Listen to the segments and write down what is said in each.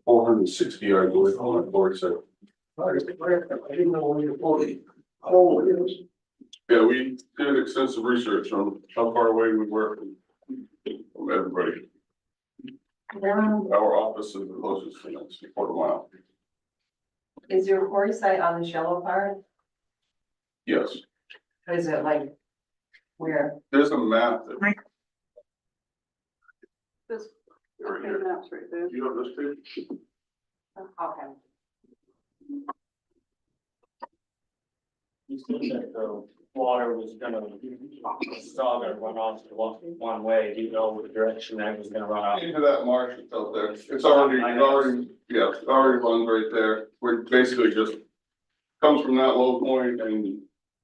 $460, I believe, on the board, so. I didn't know where the hole is. Yeah, we did extensive research on how far away we were from everybody. Our office is the closest, and it's a quarter mile. Is your quarry site on the shallow part? Yes, Is it like where? there's a map that. This, Right okay, here. that's right there. You have this page? Okay. You said that the water was gonna, saw that run off to one way, do you know what direction that was gonna run off? Into that marsh that's out there. It's already, yeah, it already runs right there. We're basically just comes from that low point and,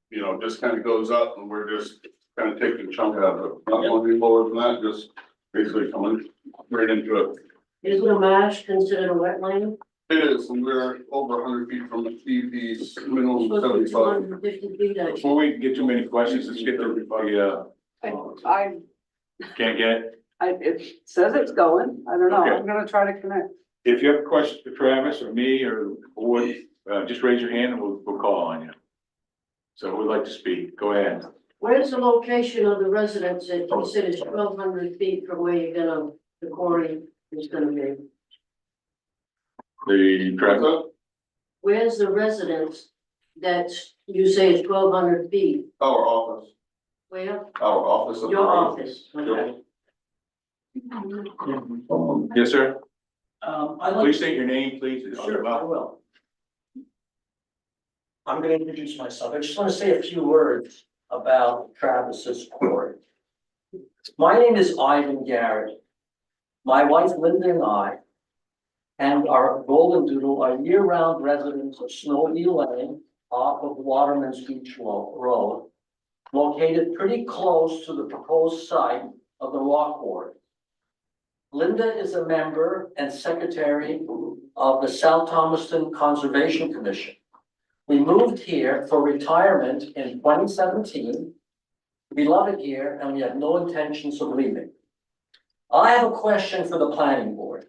you know, just kind of goes up and we're just kind of taking a chunk out of it. Not going any lower than that, just basically coming right into it. Isn't a marsh considered a wetland? It is, and we're over 100 feet from the DEP's minimum Supposed to be 75. 250 feet, I Before we get too many questions, let's get the, can't get, It says it's going, I don't know, Okay. I'm gonna try to connect. if you have a question for Travis or me or what, just raise your hand and we'll call on you. So who would like to speak? Go ahead. Where's the location of the residence that you said is 1,200 feet from where you're gonna, the quarry is gonna be? The Travis, Travis, Where's the residence that you say is 1,200 feet? our office, Where? our office. of the Your road. office, okay. yes, sir. I'd Please state your name, please. Sure, I will. I'm gonna introduce myself. I just want to say a few words about Travis's quarry. My name is Ivan Garrett. My wife Linda and I and our golden doodle are year-round residents of Snowy Lane off of Waterman's Beach Road, located pretty close to the proposed site of the rock quarry. Linda is a member and secretary of the South Thomaston Conservation Commission. We moved here for retirement in 2017. We love it here and we have no intentions of leaving. I have a question for the planning board.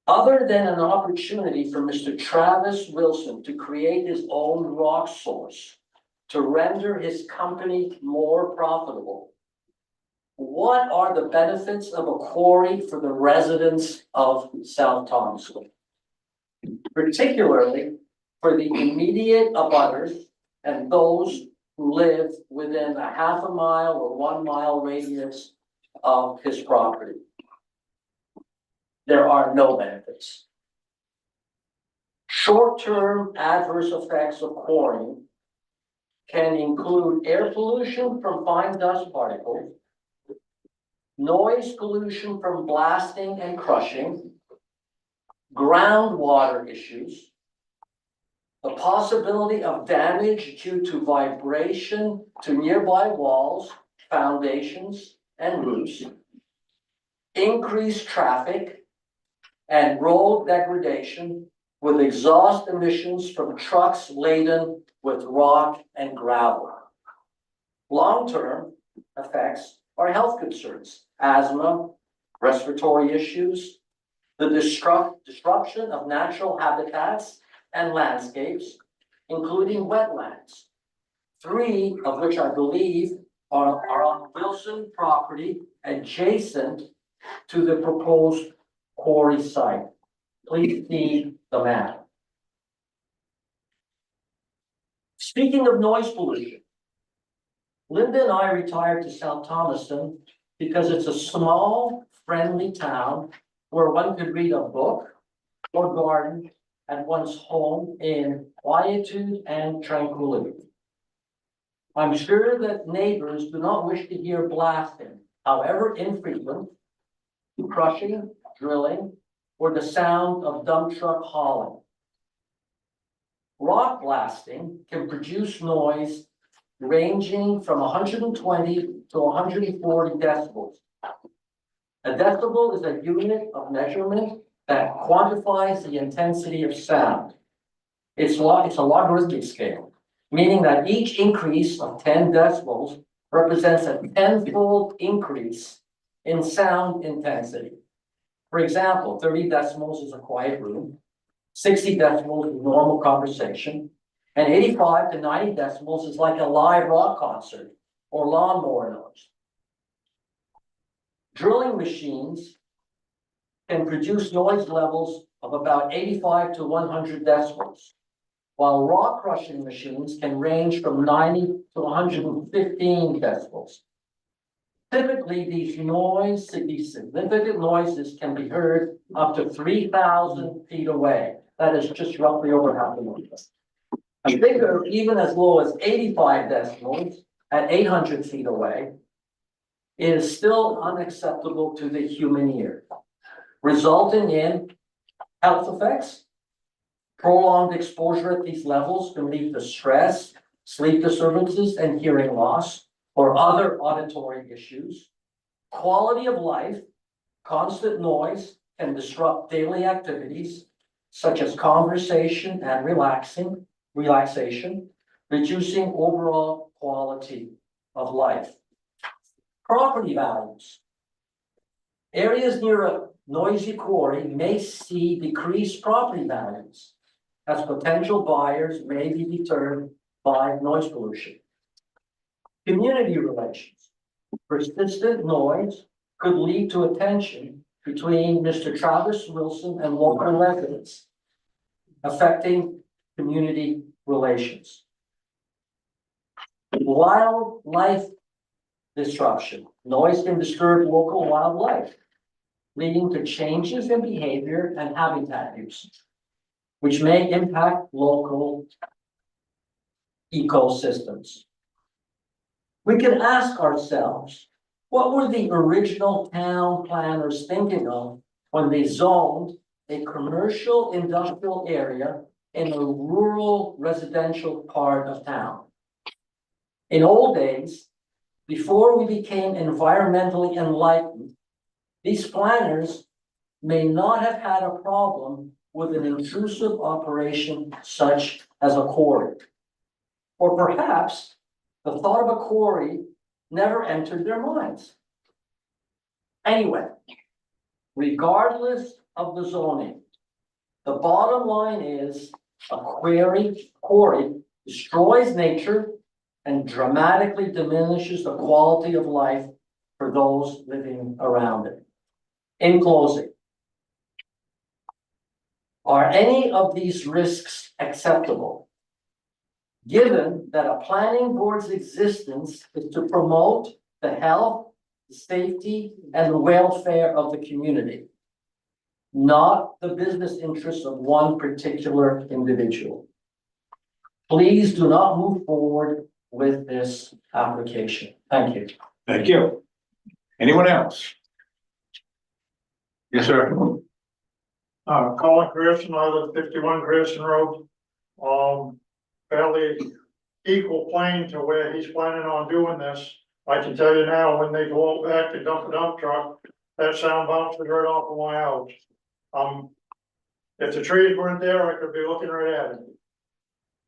Other than an opportunity for Mr. Travis Wilson to create his own rock source to render his company more profitable, what are the benefits of a quarry for the residents of South Thomaston? Particularly for the immediate abutters and those who live within a half a mile or 1 mile radius of his property. There are no benefits. Short-term adverse effects of quarrying can include air pollution from fine dust particles, noise pollution from blasting and crushing, groundwater issues, the possibility of damage due to vibration to nearby walls, foundations, and roofs, increased traffic, and road degradation with exhaust emissions from trucks laden with rock and gravel. Long-term effects are health concerns, asthma, respiratory issues, the disruption of natural habitats and landscapes, including wetlands, 3 of which I believe are on Wilson property adjacent to the proposed quarry site. Please see the map. Speaking of noise pollution, Linda and I retired to South Thomaston because it's a small, friendly town where one could read a book or garden at one's home in quietude and tranquility. I'm sure that neighbors do not wish to hear blasting, however infrequent, crushing, drilling, or the sound of dump truck hauling. Rock blasting can produce noise ranging from 120 to 140 decibels. A decibel is a unit of measurement that quantifies the intensity of sound. It's a logarithmic scale, meaning that each increase of 10 decibels represents a tenfold increase in sound intensity. For example, 30 decibels is a quiet room, 60 decibels is normal conversation, and 85 to 90 decibels is like a live rock concert or lawnmower noise. Drilling machines can produce noise levels of about 85 to 100 decibels, while rock crushing machines can range from 90 to 115 decibels. Typically, these significant noises can be heard up to 3,000 feet away. That is just roughly over half a mile. A figure even as low as 85 decibels at 800 feet away is still unacceptable to the human ear, resulting in health effects. Prolonged exposure at these levels can lead to stress, sleep disturbances, and hearing loss, or other auditory issues. Quality of life, constant noise can disrupt daily activities such as conversation and relaxation, reducing overall quality of life. Property values. Areas near a noisy quarry may see decreased property values as potential buyers may be deterred by noise pollution. Community relations. Persistent noise could lead to a tension between Mr. Travis Wilson and local residents, affecting community relations. Wildlife disruption. Noise can disturb local wildlife, leading to changes in behavior and habitat use, which may impact local ecosystems. We can ask ourselves, what were the original town planners thinking of when they zoned a commercial industrial area in a rural residential part of town? In old days, before we became environmentally enlightened, these planners may not have had a problem with an intrusive operation such as a quarry. Or perhaps the thought of a quarry never entered their minds. Anyway, regardless of the zoning, the bottom line is a quarry destroys nature and dramatically diminishes the quality of life for those living around it. In closing, are any of these risks acceptable, given that a planning board's existence is to promote the health, the safety, and the welfare of the community, not the business interests of one particular individual? Please do not move forward with this application. Thank you. Thank you. Anyone else? Yes, sir. Colin Grierson, I live 51 Grierson Road. Fairly equal plane to where he's planning on doing this. I can tell you now, when they go out back to dump a dump truck, that sound bounces right off of my house. If the trees weren't there, I could be looking right at it.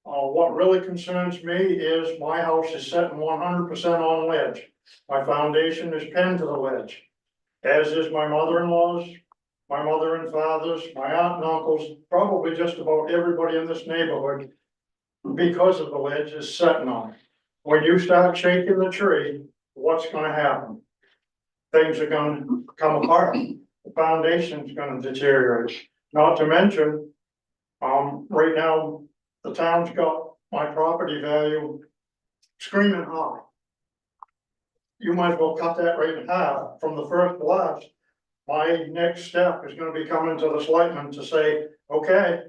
What really concerns me is my house is sitting 100% on ledge. My foundation is pinned to the ledge, as is my mother-in-law's, my mother and father's, my aunt and uncle's, probably just about everybody in this neighborhood, because of the ledge, is sitting on it. When you start shaking the tree, what's gonna happen? Things are gonna come apart. The foundation's gonna deteriorate. Not to mention, right now, the town's got my property value screaming high. You might as well cut that right in half from the first to last. My next step is gonna be coming to the selectmen to say, okay,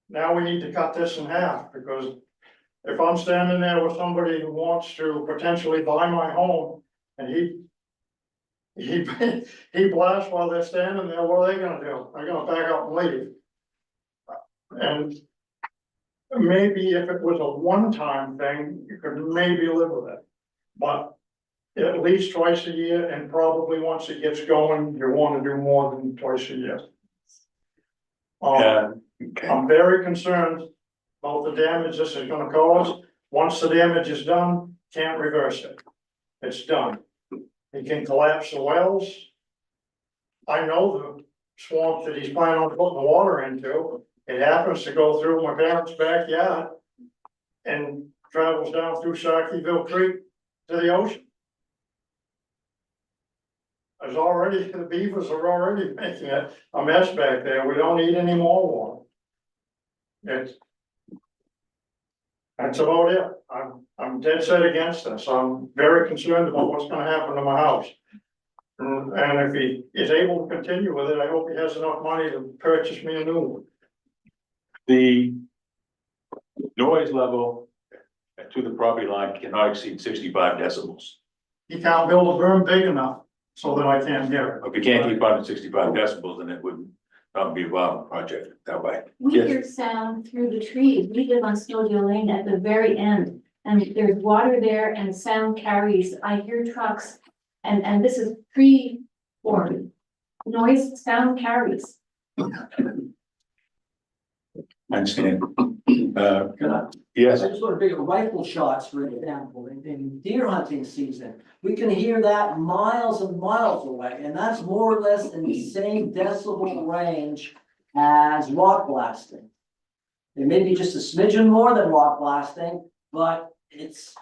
now we need to cut this in half, because if I'm standing there with somebody who wants to potentially buy my home and he blasts while they're standing there, what are they gonna do? They're gonna back up and leave. And maybe if it was a one-time thing, you could maybe live with it. But at least twice a year, and probably once it gets going, you want to do more than twice a year. Okay. I'm very concerned about the damage this is gonna cause. Once the damage is done, can't reverse it. it's done. He can collapse the wells. I know the swamp that he's planning on putting the water into, it happens to go through my parents' backyard and travels down through Sharkyville Creek to the ocean. There's already, the beavers are already making it a mess back there, we don't need any more water. That's about it, I'm dead set against this, I'm very concerned about what's gonna happen to my house. And if he is able to continue with it, I hope he has enough money to purchase me a new one. The noise level to the property line cannot exceed 65 decibels. He can't build a berm big enough so that I can't hear If you can't keep under 65 decibels, then it would not be a viable project that way. We Yes. hear sound through the trees. We live on Snowdale Lane at the very end. And there's water there and sound carries. I hear trucks. And this is pre-warning. Noise, sound carries. I understand. I Yes, just want to bring rifle shots, for example, in deer hunting season. We can hear that miles and miles away, and that's more or less in the same decibel range as rock blasting. It may be just a smidgen more than rock blasting, but it's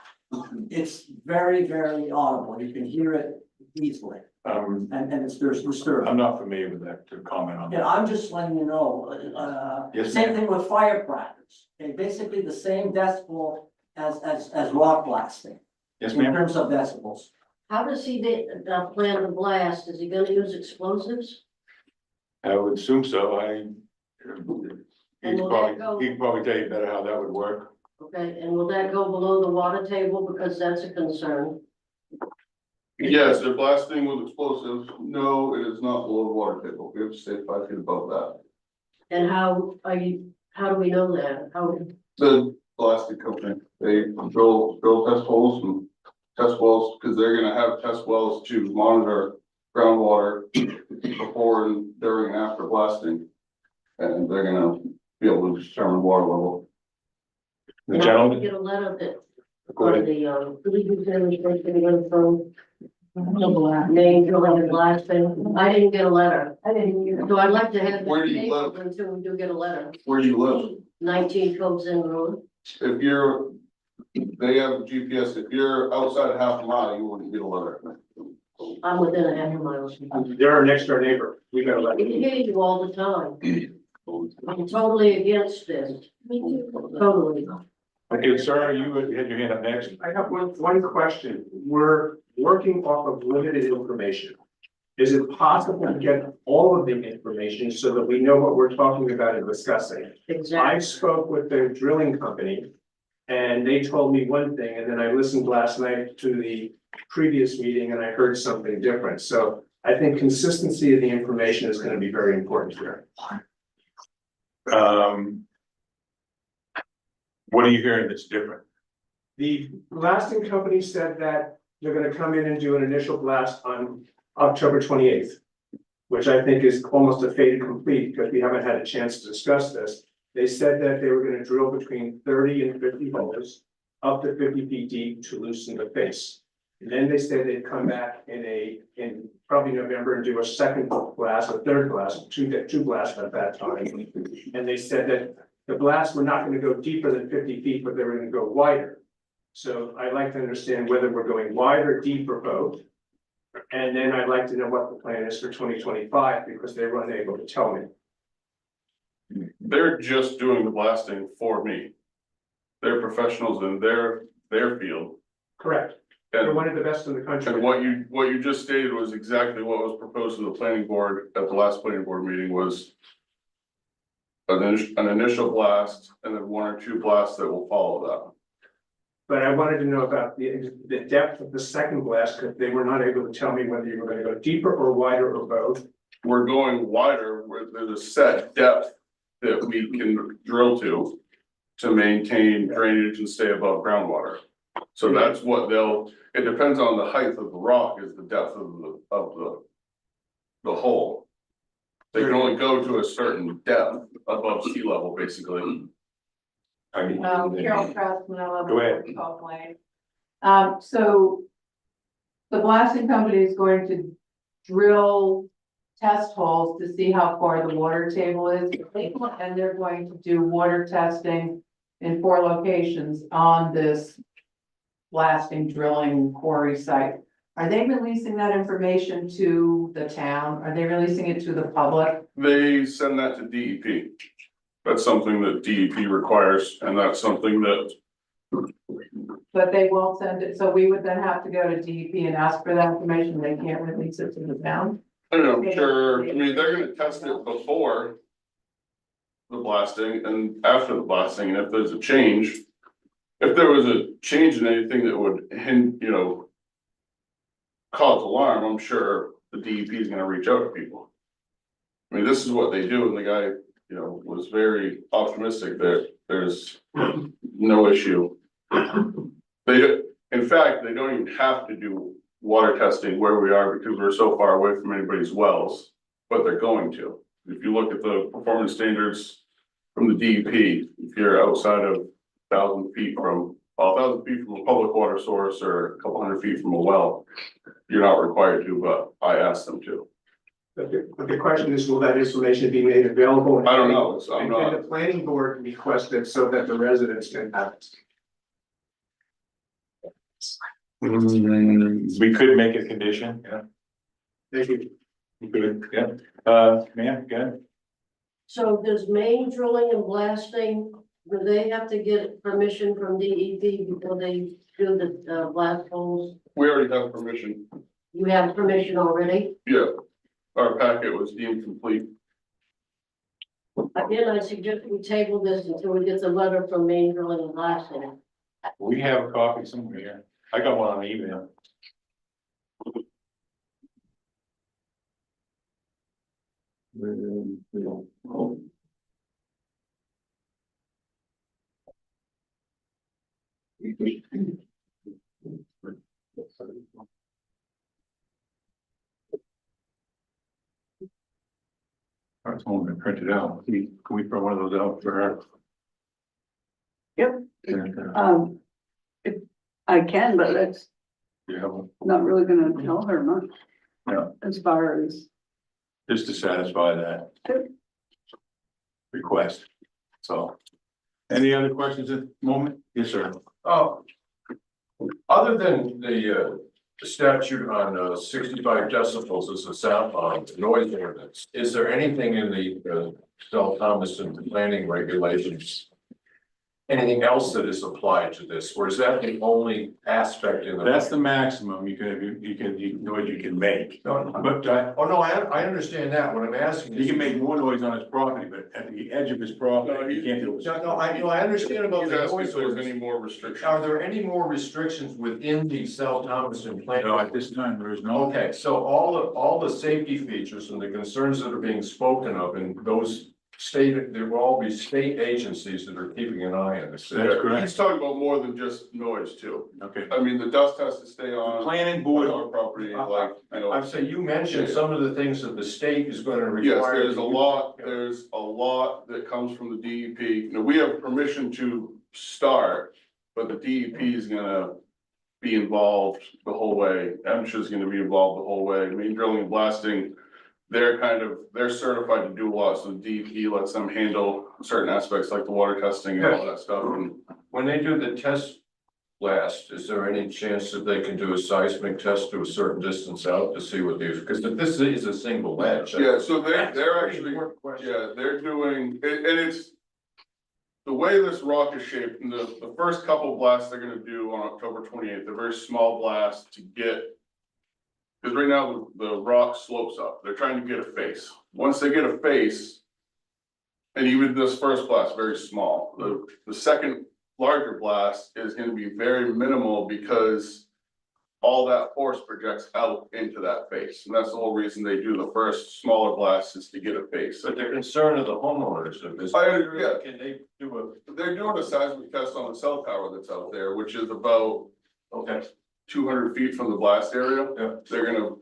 very, very audible. You can hear it easily, and it's disturbing. I'm not familiar with that to comment on Yeah, that. I'm just letting you know, Yes, same ma'am. thing with firecrackers, okay, basically the same decibel as rock blasting. Yes, In ma'am. terms of decibels. How does he plan to blast? Is he gonna use explosives? I would assume so. And will that go- He'd probably tell you better how that would work. Okay, and will that go below the water table, because that's a concern? Yes, they're blasting with explosives. No, it is not below the water table. We have to stay 5 feet above that. And how do we know that? How, The blasting company, they drill test holes and test wells, because they're gonna have test wells to monitor groundwater before and during and after blasting. And they're gonna be able to determine water level. The and I gentleman, get a letter that, go on ahead. the, legal damage from name drilling and blasting. I didn't get a letter. I didn't hear. So I'd like to have Where that do you live? tabled until we do get a letter. Where do you live? 19 Coves End Road. If you're, they have GPS, if you're outside of half a mile, you wouldn't get a letter. I'm within a half a mile. They're our next door neighbor. We got I can hear you all the time. I'm totally against this. Totally. Okay, sir, you had your hand up next. I have one question. We're working off of limited information. Is it possible to get all of the information so that we know what we're talking about and discussing? I Exactly. spoke with the drilling company and they told me one thing, and then I listened last night to the previous meeting and I heard something different. So I think consistency of the information is going to be very important here. What are you hearing that's different? The blasting company said that they're gonna come in and do an initial blast on October 28th. Which I think is almost a fait accompli, because we haven't had a chance to discuss this. They said that they were gonna drill between 30 and 50 holes, up to 50 feet deep to loosen the face. And then they said they'd come back in probably November and do a second blast, a third blast, two blasts at that time. And they said that the blasts were not gonna go deeper than 50 feet, but they were gonna go wider. So I'd like to understand whether we're going wide or deep or both. And then I'd like to know what the plan is for 2025, because they were unable to tell me. They're just doing the blasting for me. They're professionals in their field. Correct. They're And, one of the best in the country. and what you just stated was exactly what was proposed to the planning board at the last planning board meeting was an initial blast and then 1 or 2 blasts that will follow that. But I wanted to know about the depth of the second blast, because they were not able to tell me whether you were gonna go deeper or wider or both. We're going wider where there's a set depth that we can drill to maintain drainage and stay above groundwater. So that's what it depends on the height of the rock is the depth of the hole. They can only go to a certain depth above sea level, basically. Carol Kraus, Go ahead. So The blasting company is going to drill test holes to see how far the water table is. And they're going to do water testing in 4 locations on this blasting, drilling quarry site. Are they releasing that information to the town? Are they releasing it to the public? They send that to DEP. That's something that DEP requires, and that's something that, But they won't send it, so we would then have to go to DEP and ask for that information. They can't release it to the town? I don't know, sure, I mean, they're gonna test it before the blasting and after the blasting, and if there's a change, if there was a change in anything that would cause alarm, I'm sure the DEP is gonna reach out to people. I mean, this is what they do, and the guy, was very optimistic that there's no issue. In fact, they don't even have to do water testing where we are because we're so far away from anybody's wells, but they're going to. If you look at the performance standards from the DEP, if you're outside of 1,000 feet from a public water source or a couple hundred feet from a well, you're not required to, but I asked them to. But the question is, will that information be made available? I don't know, I'm And not. can the planning board request it so that the residents can have it? We could make a condition, yeah, Thank you. we could, yeah, ma'am, go ahead. So does main drilling and blasting, do they have to get permission from DEP before they do the blast holes? We already have permission. You have permission already? Yeah, our packet was deemed complete. Again, I suggest we table this until we get the letter from main drilling and blasting. We have a copy somewhere here. I got one on email. Our phone been printed out. Can we print one of those out for her? Yep. And, If I can, but that's you have one, not really gonna tell her much. Yeah. As far as, just to satisfy that Sure. request. So, any other questions at the moment? Yes, sir. Oh, other than the statute on 65 decibels as a sound noise ordinance, is there anything in the Del Thomason planning regulations? Anything else that is applied to this, or is that the only aspect in the? That's the maximum you can make. No, But oh, no, I understand that. What I'm asking is. he can make more noise on his property, but at the edge of his property, he can't do it. No, I understand about He's the asking noise if there's ordinance. any more restrictions. Are there any more restrictions within the South Thomason plan? No, at this time, there is no. Okay, so all the safety features and the concerns that are being spoken of and those state, there will all be state agencies that are keeping an eye on this. That's correct. He's talking about more than just noise too. Okay. I mean, the dust has to stay on. Planning On board, our property, like, I'm saying, you mentioned some of the things that the state is gonna require. yes, there's a lot that comes from the DEP. We have permission to start, but the DEP is gonna be involved the whole way. MSHA is gonna be involved the whole way. Main drilling and blasting, they're certified to do a lot, so the DEP lets them handle certain aspects like the water testing and all that stuff. And When they do the test blast, is there any chance that they can do a seismic test to a certain distance out to see what these, because if this is a single ledge. yeah, so they're that's a pretty actually, important question. yeah, they're doing, and it's. The way this rock is shaped, and the first couple blasts they're gonna do on October 28th, they're very small blasts to get. Cause right now the rock slopes up, they're trying to get a face, once they get a face. And even this first blast, very small, the second larger blast is gonna be very minimal because. All that force projects out into that face, and that's the whole reason they do the first smaller blast is to get a face. But the concern of the homeowners of this. I agree, yeah. Can they do They're doing a seismic test on the cell tower that's out there, which is about okay, 200 feet from the blast area. Yeah. They're gonna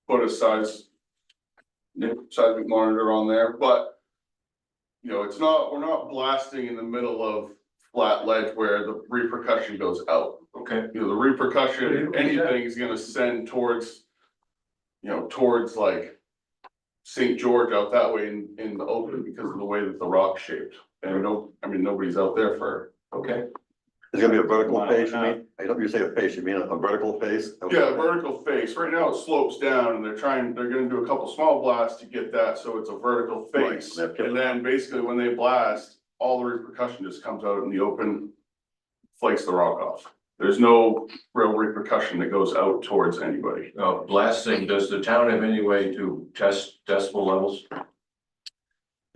put a seismic monitor on there, but. It's not, we're not blasting in the middle of flat ledge where the repercussion goes out. Okay. You know, the repercussion, if anything, is gonna send towards, you know, towards like St. George out that way in the open because of the way that the rock's shaped. And nobody's out there for. Okay. There's gonna be a vertical face, you mean? I don't, you say a face, you mean a vertical face? Yeah, vertical face. Right now it slopes down and they're gonna do a couple small blasts to get that, so it's a vertical face. Right. And then basically when they blast, all the repercussion just comes out in the open, flakes the rock off. There's no real repercussion that goes out towards anybody. Blasting, does the town have any way to test decibel levels?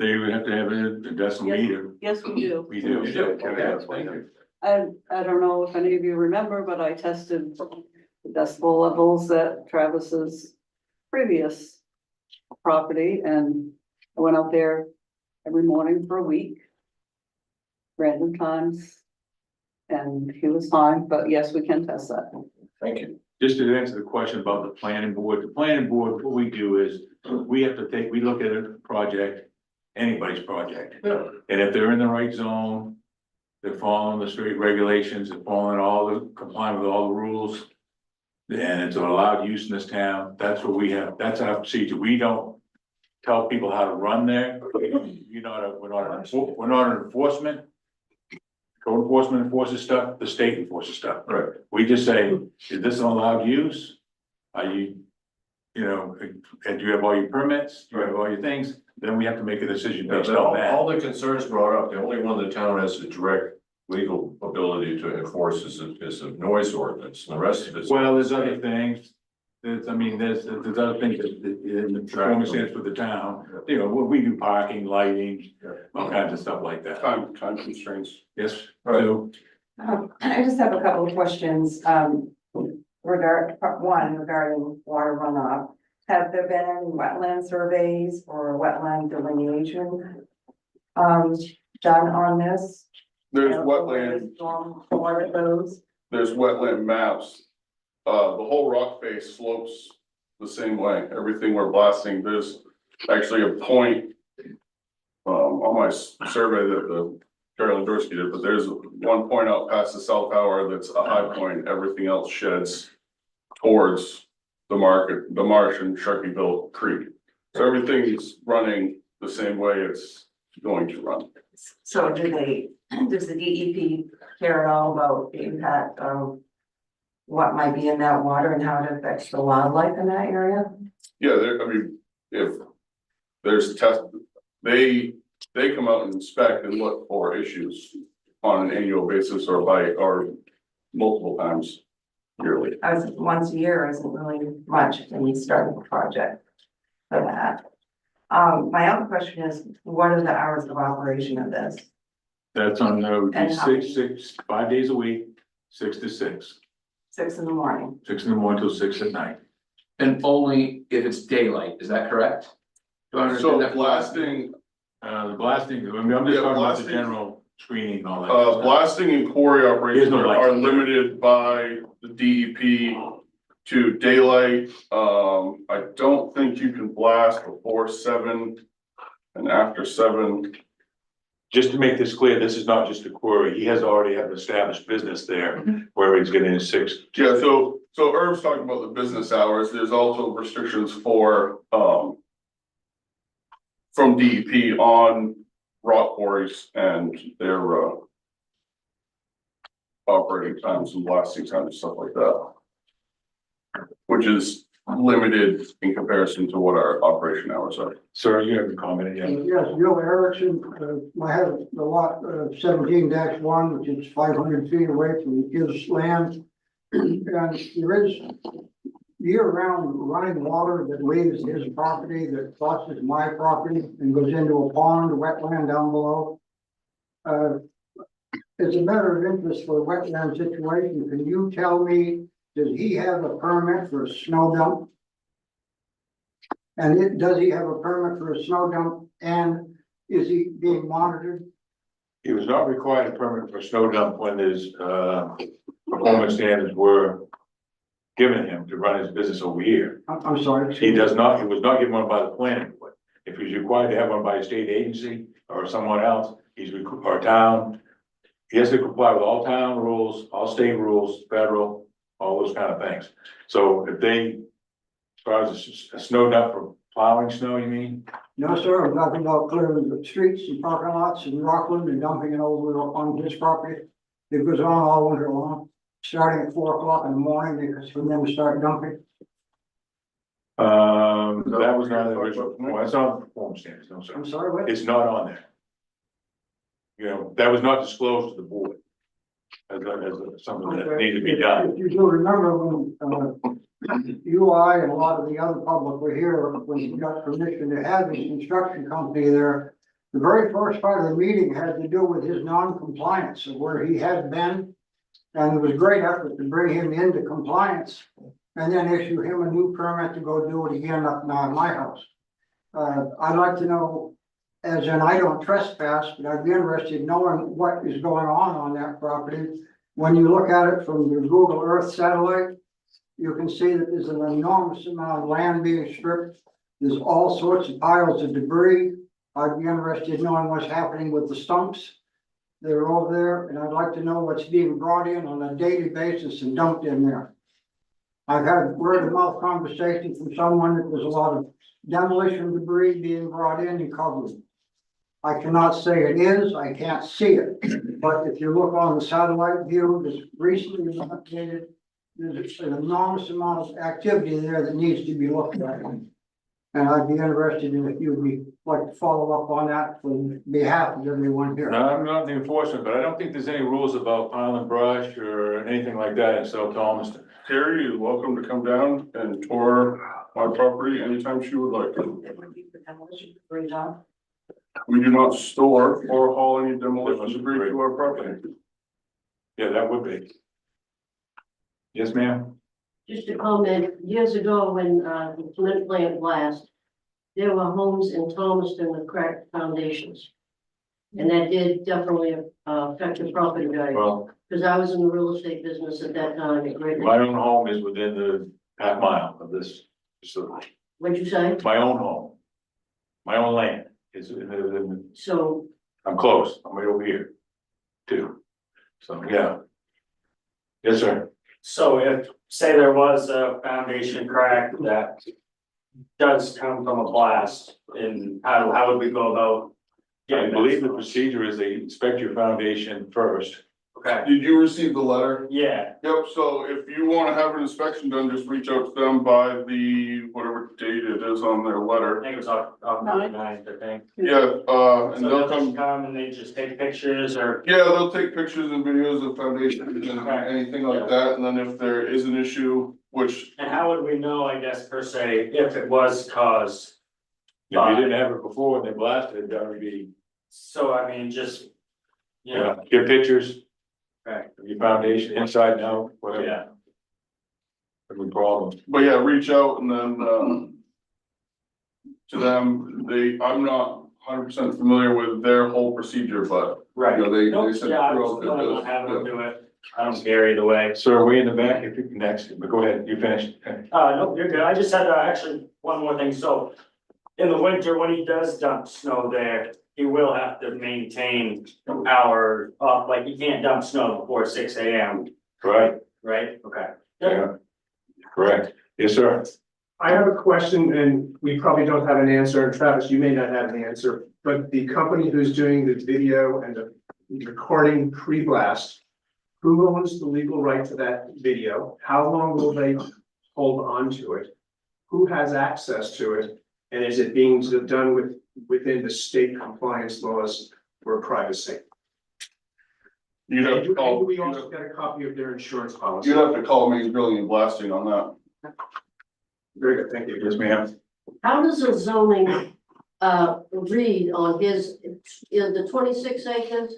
They would have to have a decimal meter. Yes, we do. We do. You do? Okay, thank you. I don't know if any of you remember, but I tested the decibel levels at Travis's previous property, and I went out there every morning for a week, random times. And he was fine, but yes, we can test that. Thank you. Just to answer the question about the planning board, what we do is, we look at a project, anybody's project. Yeah. And if they're in the right zone, they're following the street regulations, they're complying with all the rules. And it's an allowed use in this town, that's what we have, that's our procedure, we don't tell people how to run there. We're not an enforcement. Code enforcement enforces stuff, the state enforces stuff. Right. We just say, is this an allowed use? Are you, and do you have all your permits, do you have all your things? Then we have to make a decision based on that. All the concerns brought up, the only one the town has a direct legal ability to enforce is a noise ordinance, and the rest of it's. Well, there's other things, there's other things that in the performance standards for the town, we do parking, lighting, all kinds of stuff like that. Time constraints. Yes, Right. so, I just have a couple of questions, regarding water runoff. Have there been any wetland surveys or wetland delineation done on this? There's And wetland, What are those? there's wetland maps. The whole rock face slopes the same way. Everything we're blasting, there's actually a point on my survey that the Carolyn Dorsey did, but there's one point out past the cell tower that's a high point. Everything else sheds towards the marsh and Sharkyville Creek. So everything's running the same way it's going to run. So does the DEP care at all about the impact of what might be in that water and how it affects the wildlife in that area? Yeah, if there's they come out and inspect and look for issues on an annual basis or multiple times yearly. As once a year isn't really much when you start a project for that. My other question is, what are the hours of operation of this? that's on And how 5 days a week, 6 to 6. 6 in the morning. 6 in the morning till 6 at night. And only if it's daylight, is that correct? Do I understand So that? blasting, The blasting, I'm just Yeah, talking about the blasting. general screening and all that. stuff. blasting and quarry operations There's no are lights. limited by the DEP to daylight. I don't think you can blast before 7 and after 7. Just to make this clear, this is not just a quarry, he has already have an established business there where he's getting his 6. Yeah, so Herb's talking about the business hours. There's also restrictions for, from DEP on rock quarries and their, operating times and blasting times and stuff like that. Which is limited in comparison to what our operation hours are. Sir, you haven't commented yet. Yes, Bill Erickson, I have the lot 17-1, which is 500 feet away from his land. And there is year-round running water that leaves his property, that crosses my property and goes into a pond, a wetland down below. As a matter of interest for the wetland situation, can you tell me, does he have a permit for a snow dump? And does he have a permit for a snow dump, and is he being monitored? He was not required a permit for snow dump when his performance standards were given him to run his business over here. I'm sorry. He was not given one by the planning board. If he's required to have one by a state agency or someone else, or town, he has to comply with all town rules, all state rules, federal, all those kind of things. So if they, as far as a snow dump for plowing snow, you mean? No, sir, I'm talking about clearing the streets and parking lots in Rockland and dumping it over on his property. It goes on all winter long, starting at 4 o'clock in the morning, because we never start dumping. That was not the original, well, that's on the performance standards, no, sir. I'm sorry, what? It's not on there. You know, that was not disclosed to the board as something that needed to be done. If you do remember when, you, I, and a lot of the other public were here when you got permission to have his construction company there. The very first part of the meeting had to do with his non-compliance of where he had been. And it was a great effort to bring him into compliance and then issue him a new permit to go do it again up now in my house. I'd like to know, as in I don't trespass, but I'd be interested in knowing what is going on that property. When you look at it from the Google Earth satellite, you can see that there's an enormous amount of land being stripped. There's all sorts of piles of debris. I'd be interested in knowing what's happening with the stumps that are over there, and I'd like to know what's being brought in on a daily basis and dumped in there. I've had word of mouth conversation from someone that there's a lot of demolition debris being brought in and covered. I cannot say it is, I can't see it, but if you look on the satellite view that's recently been updated, there's an enormous amount of activity there that needs to be looked at. And I'd be interested in if you'd be like to follow up on that for behalf of everyone here. No, I'm not the enforcement, but I don't think there's any rules about piling brush or anything like that in South Thomaston. Terry is welcome to come down and tour my property anytime she would like. We do not store or haul any demolition debris to our property. Yeah, that would be. Yes, ma'am? Just a comment, years ago when, the cement plant blast, there were homes in Thomaston with cracked foundations. And that did definitely, affect the property value, Well, because I was in the real estate business at that time. my own home is within the half mile of this facility. What'd you say? My own home. My own land is in So, I'm close, I'm right over here, too. So, yeah. Yes, sir. So if, say there was a foundation crack that does come from a blast, and how would we go about? I getting that believe the sorted? procedure is they inspect your foundation first. Okay, Did you receive the letter? yeah, Yep, so if you wanna have an inspection done, just reach out to them by the, whatever date it is on their I letter. think it was October 9th, I think. Yeah, and So they'll they'll just come, come and they just take pictures or, yeah, they'll take pictures and videos of foundations and anything like that, and then if there is an issue, which, and how would we know, I guess, per se, if it was caused? If you didn't have it before and they blasted it, that would be, So I mean, just, you know, get pictures right, of your foundation, inside and out, whatever. yeah, No problem. but yeah, reach out and then, to them, I'm not 100% familiar with their whole procedure, but, right. you know, they Nope, said yeah, I throughout was planning on the, having them do it. I don't care either way. Sir, way in the back, if you can next, but go ahead, you finished. No, you're good. I just had actually one more thing. So in the winter, when he does dump snow there, he will have to maintain the power up, like he can't dump snow before 6 AM, Right, right? Okay. yeah, correct. Yes, sir. I have a question and we probably don't have an answer, and Travis, you may not have an answer, but the company who's doing the video and the recording pre-blast, who owns the legal right to that video? How long will they hold on to it? Who has access to it? And is it being done within the state compliance laws for privacy? you'd have to And call, we also get a copy of their insurance policy. you'd have to call Main Drilling and Blasting on that. Very good, thank you. Yes, ma'am. how does the zoning, read on his, the 26 acres?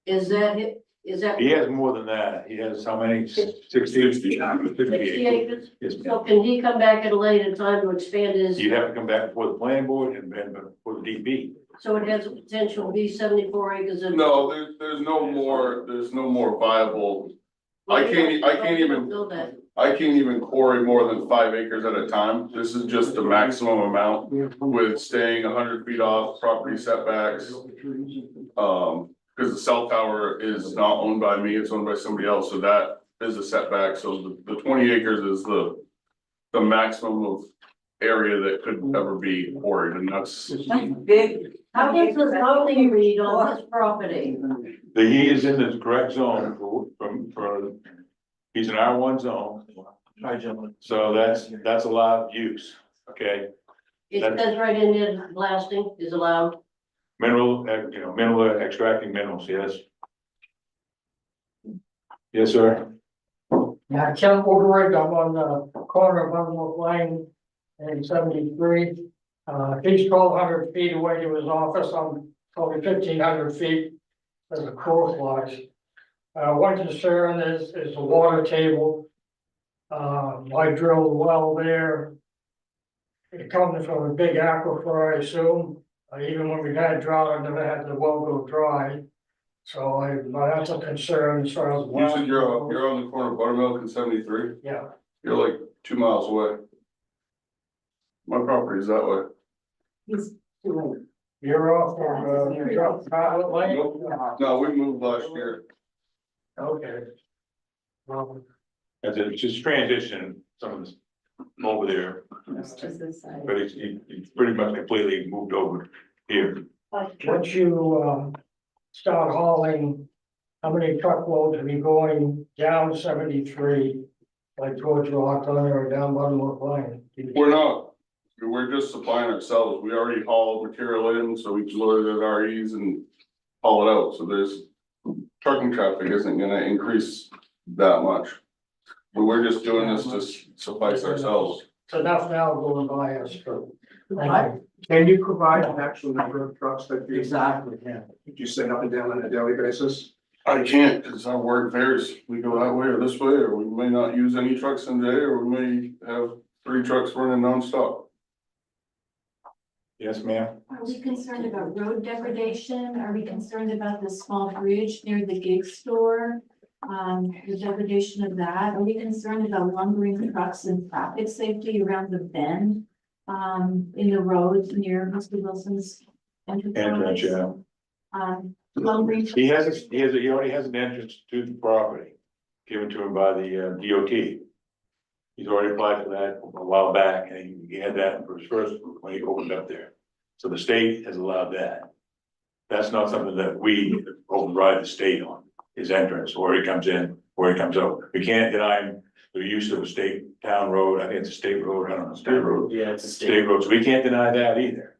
Is that it? Is that? He has more than that. He has how many? 60 60 acres? Yes, So ma'am. can he come back at a later time to expand his, You'd have to come back before the planning board and then before the DP. so it has a potential to be 74 acres and? No, there's no more viable, I can't even- Know that. I can't even quarry more than 5 acres at a time. This is just the maximum amount with staying 100 feet off property setbacks. Cause the cell tower is not owned by me, it's owned by somebody else, so that is a setback, so the 20 acres is the maximum of area that could ever be quarried, and that's. Big. How does the zoning read on this property? He is in the correct zone for, he's in R1 zone. So that's allowed use, okay? It says right in there, blasting is allowed. Mineral, mineral extracting minerals, yes. Yes, sir. Yeah, Ken Woodward, I'm on the corner of Buttermilk Lane and 73. He's 1,200 feet away to his office, I'm probably 1,500 feet as a crow flies. One concern is the water table. I drilled a well there. It comes from a big aquifer, I assume. Even when we had drought, I never had the well go dry. So that's a concern as far as. You said you're on the corner of Buttermilk and 73? Yeah. You're like 2 miles away. My property is that way. You're off of, Pilot Lane? No, we moved last year. Okay. As it's just transition, some of this over there, but it's pretty much completely moved over here. Once you, start hauling, how many truckloads are you going down 73? Like towards Rockland or down Buttermilk Lane? We're not, we're just supplying ourselves. We already haul material in, so we can load it at our ease and haul it out. So there's trucking traffic isn't gonna increase that much. But we're just doing this to suffice ourselves. It's enough now going by us for. Can you provide an actual number of trucks that you? Exactly, yeah. You send up and down on a daily basis? I can't, cause our work varies. We go that way or this way, or we may not use any trucks in the day, or we may have 3 trucks running nonstop. Yes, ma'am. Are we concerned about road degradation? Are we concerned about the small bridge near the gig store? The degradation of that? Are we concerned about lumbering trucks and traffic safety around the bend? In the roads near Mr. Wilson's entrance? Yeah. Lumbering. He already has an entrance to the property given to him by the DOT. He's already applied for that a while back, and he had that for his first, when he opened up there. So the state has allowed that. That's not something that we override the state on, his entrance, or he comes in, or he comes out. We can't deny him the use of a state town road. I think it's a state road, I don't know, state road. Yeah, it's a State road, so we can't deny that either.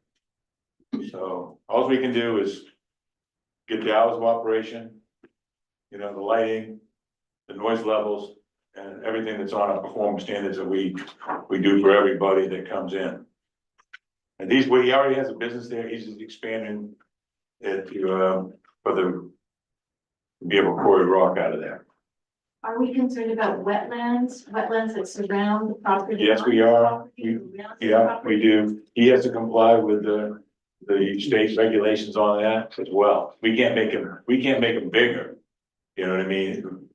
So all we can do is get the hours of operation, the lighting, the noise levels, and everything that's on our performance standards that we do for everybody that comes in. And he already has a business there, he's just expanding it to, to be able to quarry rock out of there. Are we concerned about wetlands that surround the property? Yes, we are. We do. He has to comply with the state regulations on that as well. We can't make him bigger. You know what I mean?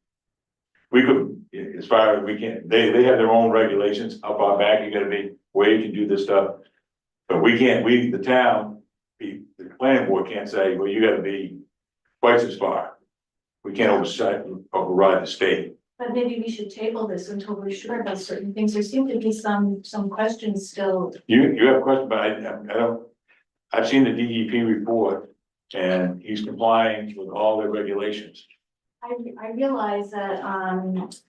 We could, as far as we can, they have their own regulations up our back. You gotta be where you can do this stuff. But we can't, the town, the planning board can't say, well, you gotta be twice as far. We can't override the state. But maybe we should table this until we're sure about certain things. There seem to be some questions still. You have a question, but I don't, I've seen the DEP report and he's complying with all the regulations. I realize that,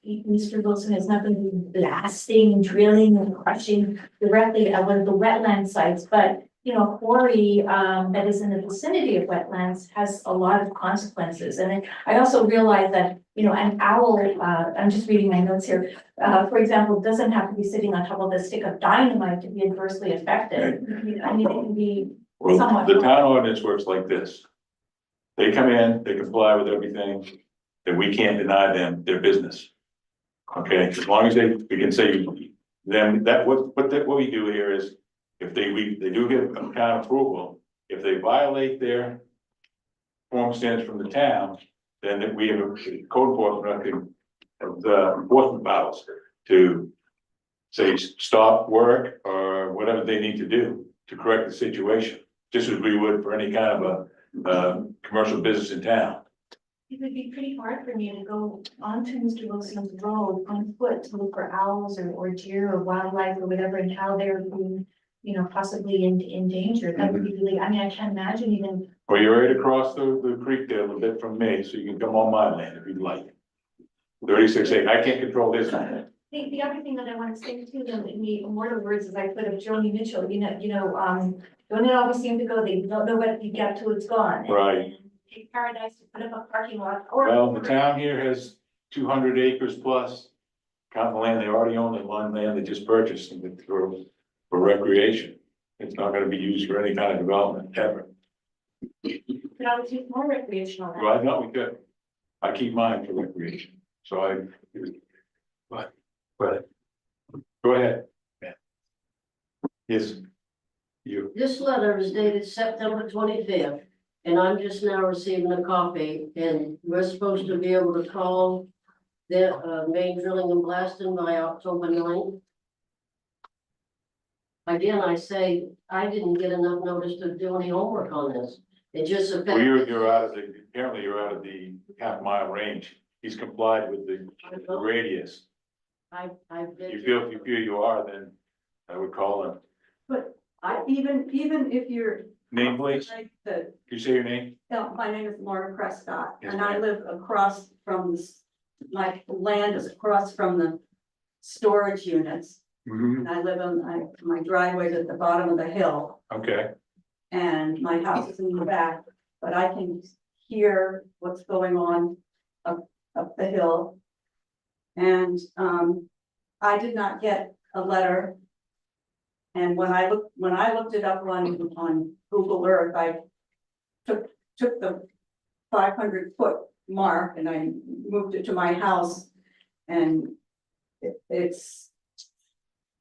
Mr. Wilson has not been blasting, drilling and crushing directly at one of the wetland sites, but a quarry, that is in the vicinity of wetlands has a lot of consequences. And then I also realize that, an owl, I'm just reading my notes here, for example, doesn't have to be sitting on top of a stick of dynamite to be adversely affected. I mean, it can be Well, somewhat. the town ordinance works like this. They come in, they comply with everything, then we can't deny them their business. Okay, as long as we can say them, what we do here is, if they do get town approval, if they violate their form standards from the town, then we have a code enforcement, enforcement powers to say, stop work or whatever they need to do to correct the situation, just as we would for any kind of commercial business in town. It would be pretty hard for me to go onto Mr. Wilson's road on foot to look for owls or deer or wildlife or whatever and how they're being, you know, possibly in danger. That would be really, I mean, I can't imagine even. Well, you're right across the creek there a little bit from me, so you can come on my land if you'd like. 36A, I can't control this land. The other thing that I want to say too, then in the immortal words, as I put of Joni Mitchell, don't it always seem to go, they don't know what you get till it's gone. Right. Take paradise to put up a parking lot or. Well, the town here has 200 acres plus, counting the land they already own and one land they just purchased for recreation. It's not gonna be used for any kind of development ever. But I would use more recreational. Well, I know we could. I keep mine for recreation, so but, go ahead. Yeah. Yes. You. This letter is dated September 25th, and I'm just now receiving a copy, and we're supposed to be able to call the main drilling and blasting by October 9th. Again, I say, I didn't get enough notice to do any homework on this. It just Well, affected. you're out of the, apparently you're out of the half-mile range. He's complied with the radius. I've been. If you feel you are, then I would call him. But even if you're. Name, please. Like Can you say your name? my name is Laura Prescott, Yes, and I ma'am. live across from, my land is across from the storage units. And I live on, my driveway's at the bottom of the hill, Okay, and my house is in the back, but I can hear what's going on up the hill. And, I did not get a letter. And when I looked it up on Google Earth, I took the 500-foot mark and I moved it to my house. And it's,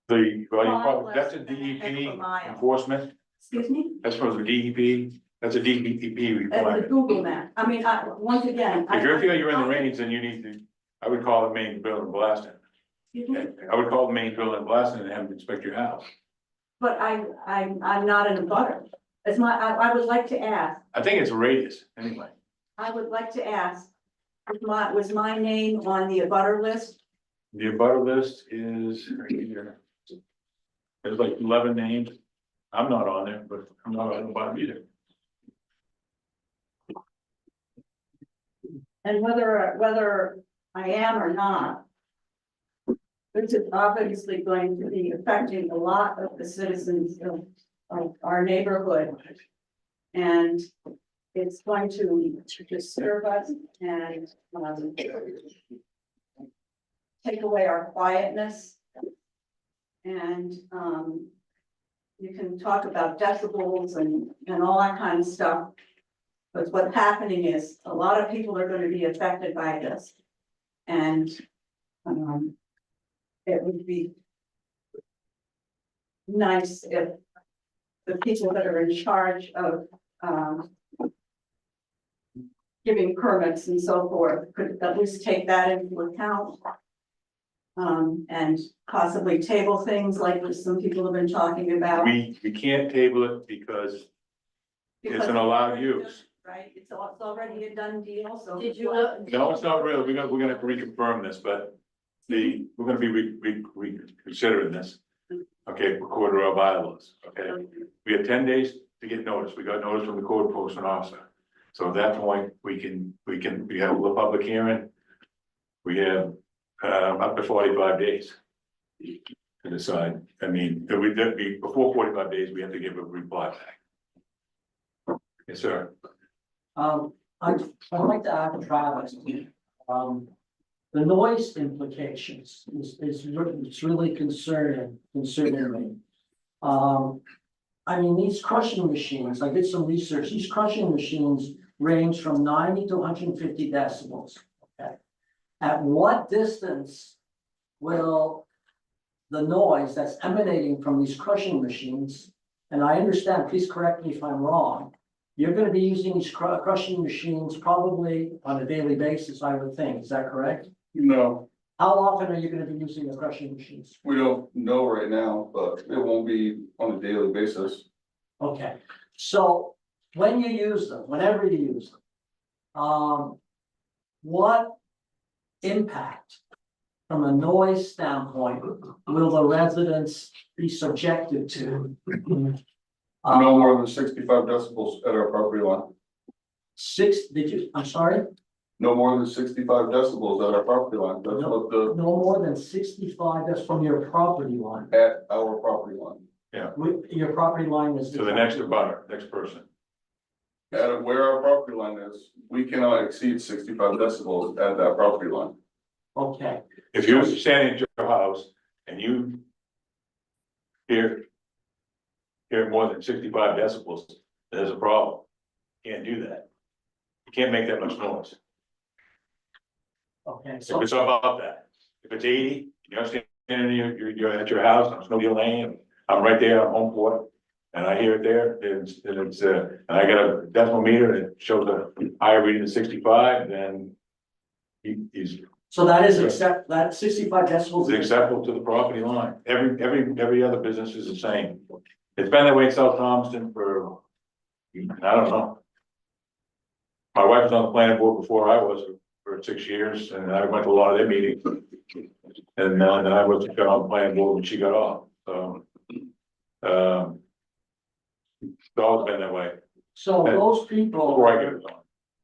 that's a DEP enforcement. excuse me? That's from the DEP. That's a DEP That's the requirement. Google map. I mean, once again. If you feel you're in the range, then you need to, I would call the main drill and blasting. Excuse me? I would call the main drill and blasting and have them inspect your house. But I'm not in a butter. I would like to ask, I think it's a radius, anyway. I would like to ask, was my name on the abutter list? The abutter list is right here. There's like 11 names. I'm not on there, but I'm not on the bottom either. And whether I am or not, this is obviously going to be affecting a lot of the citizens of our neighborhood. And it's going to disturb us and take away our quietness. And you can talk about decibels and all that kind of stuff. But what's happening is a lot of people are going to be affected by this. And it would be nice if the people that are in charge of giving permits and so forth could at least take that into account. And possibly table things like some people have been talking about. We can't table it because it's an allowed use. Right, it's already a done deal, so. Did you, No, it's not real. We're gonna have to reconfirm this, but we're gonna be reconsidering this. Okay, according to our bylaws, okay? We have 10 days to get notice. We got notice from the code enforcement officer. So at that point, we have a public hearing. We have up to 45 days to decide. I mean, that'd be before 45 days, we have to give a reply back. Yes, sir. I'd like to ask Travis, the noise implications it's really concerning me. I mean, these crushing machines, I did some research, these crushing machines range from 90 to 150 decibels, okay? At what distance will the noise that's emanating from these crushing machines, and I understand, please correct me if I'm wrong, you're gonna be using these crushing machines probably on a daily basis, I would think, is that correct? No, How often are you gonna be using the crushing machines? we don't know right now, but it won't be on a daily basis. Okay, so when you use them, whenever you use them, what impact from a noise standpoint will the residents be subjected to? No more than 65 decibels at our property line. I'm sorry? No more than 65 decibels at our property line. That's what the, No more than 65, that's from your property line. at our property line. Your property line is. To the next abutter, next person. At where our property line is, we cannot exceed 65 decibels at that property line. Okay, If you're standing at your house and you hear more than 65 decibels, there's a problem. Can't do that. You can't make that much noise. okay, If so, it's above that, if it's 80, you're standing, you're at your house, on Snowmobile Lane, I'm right there on home court. And I hear it there, and I got a decimal meter that shows a higher reading than 65, then he's so that is that 65 decibels. It's acceptable to the property line. Every other business is the same. It's been that way in South Thompson for, I don't know. My wife was on the planning board before I was for 6 years, and I went to a lot of their meetings. And then I got on the planning board when she got off, so. It's always been that way. So those people. Before I get it on.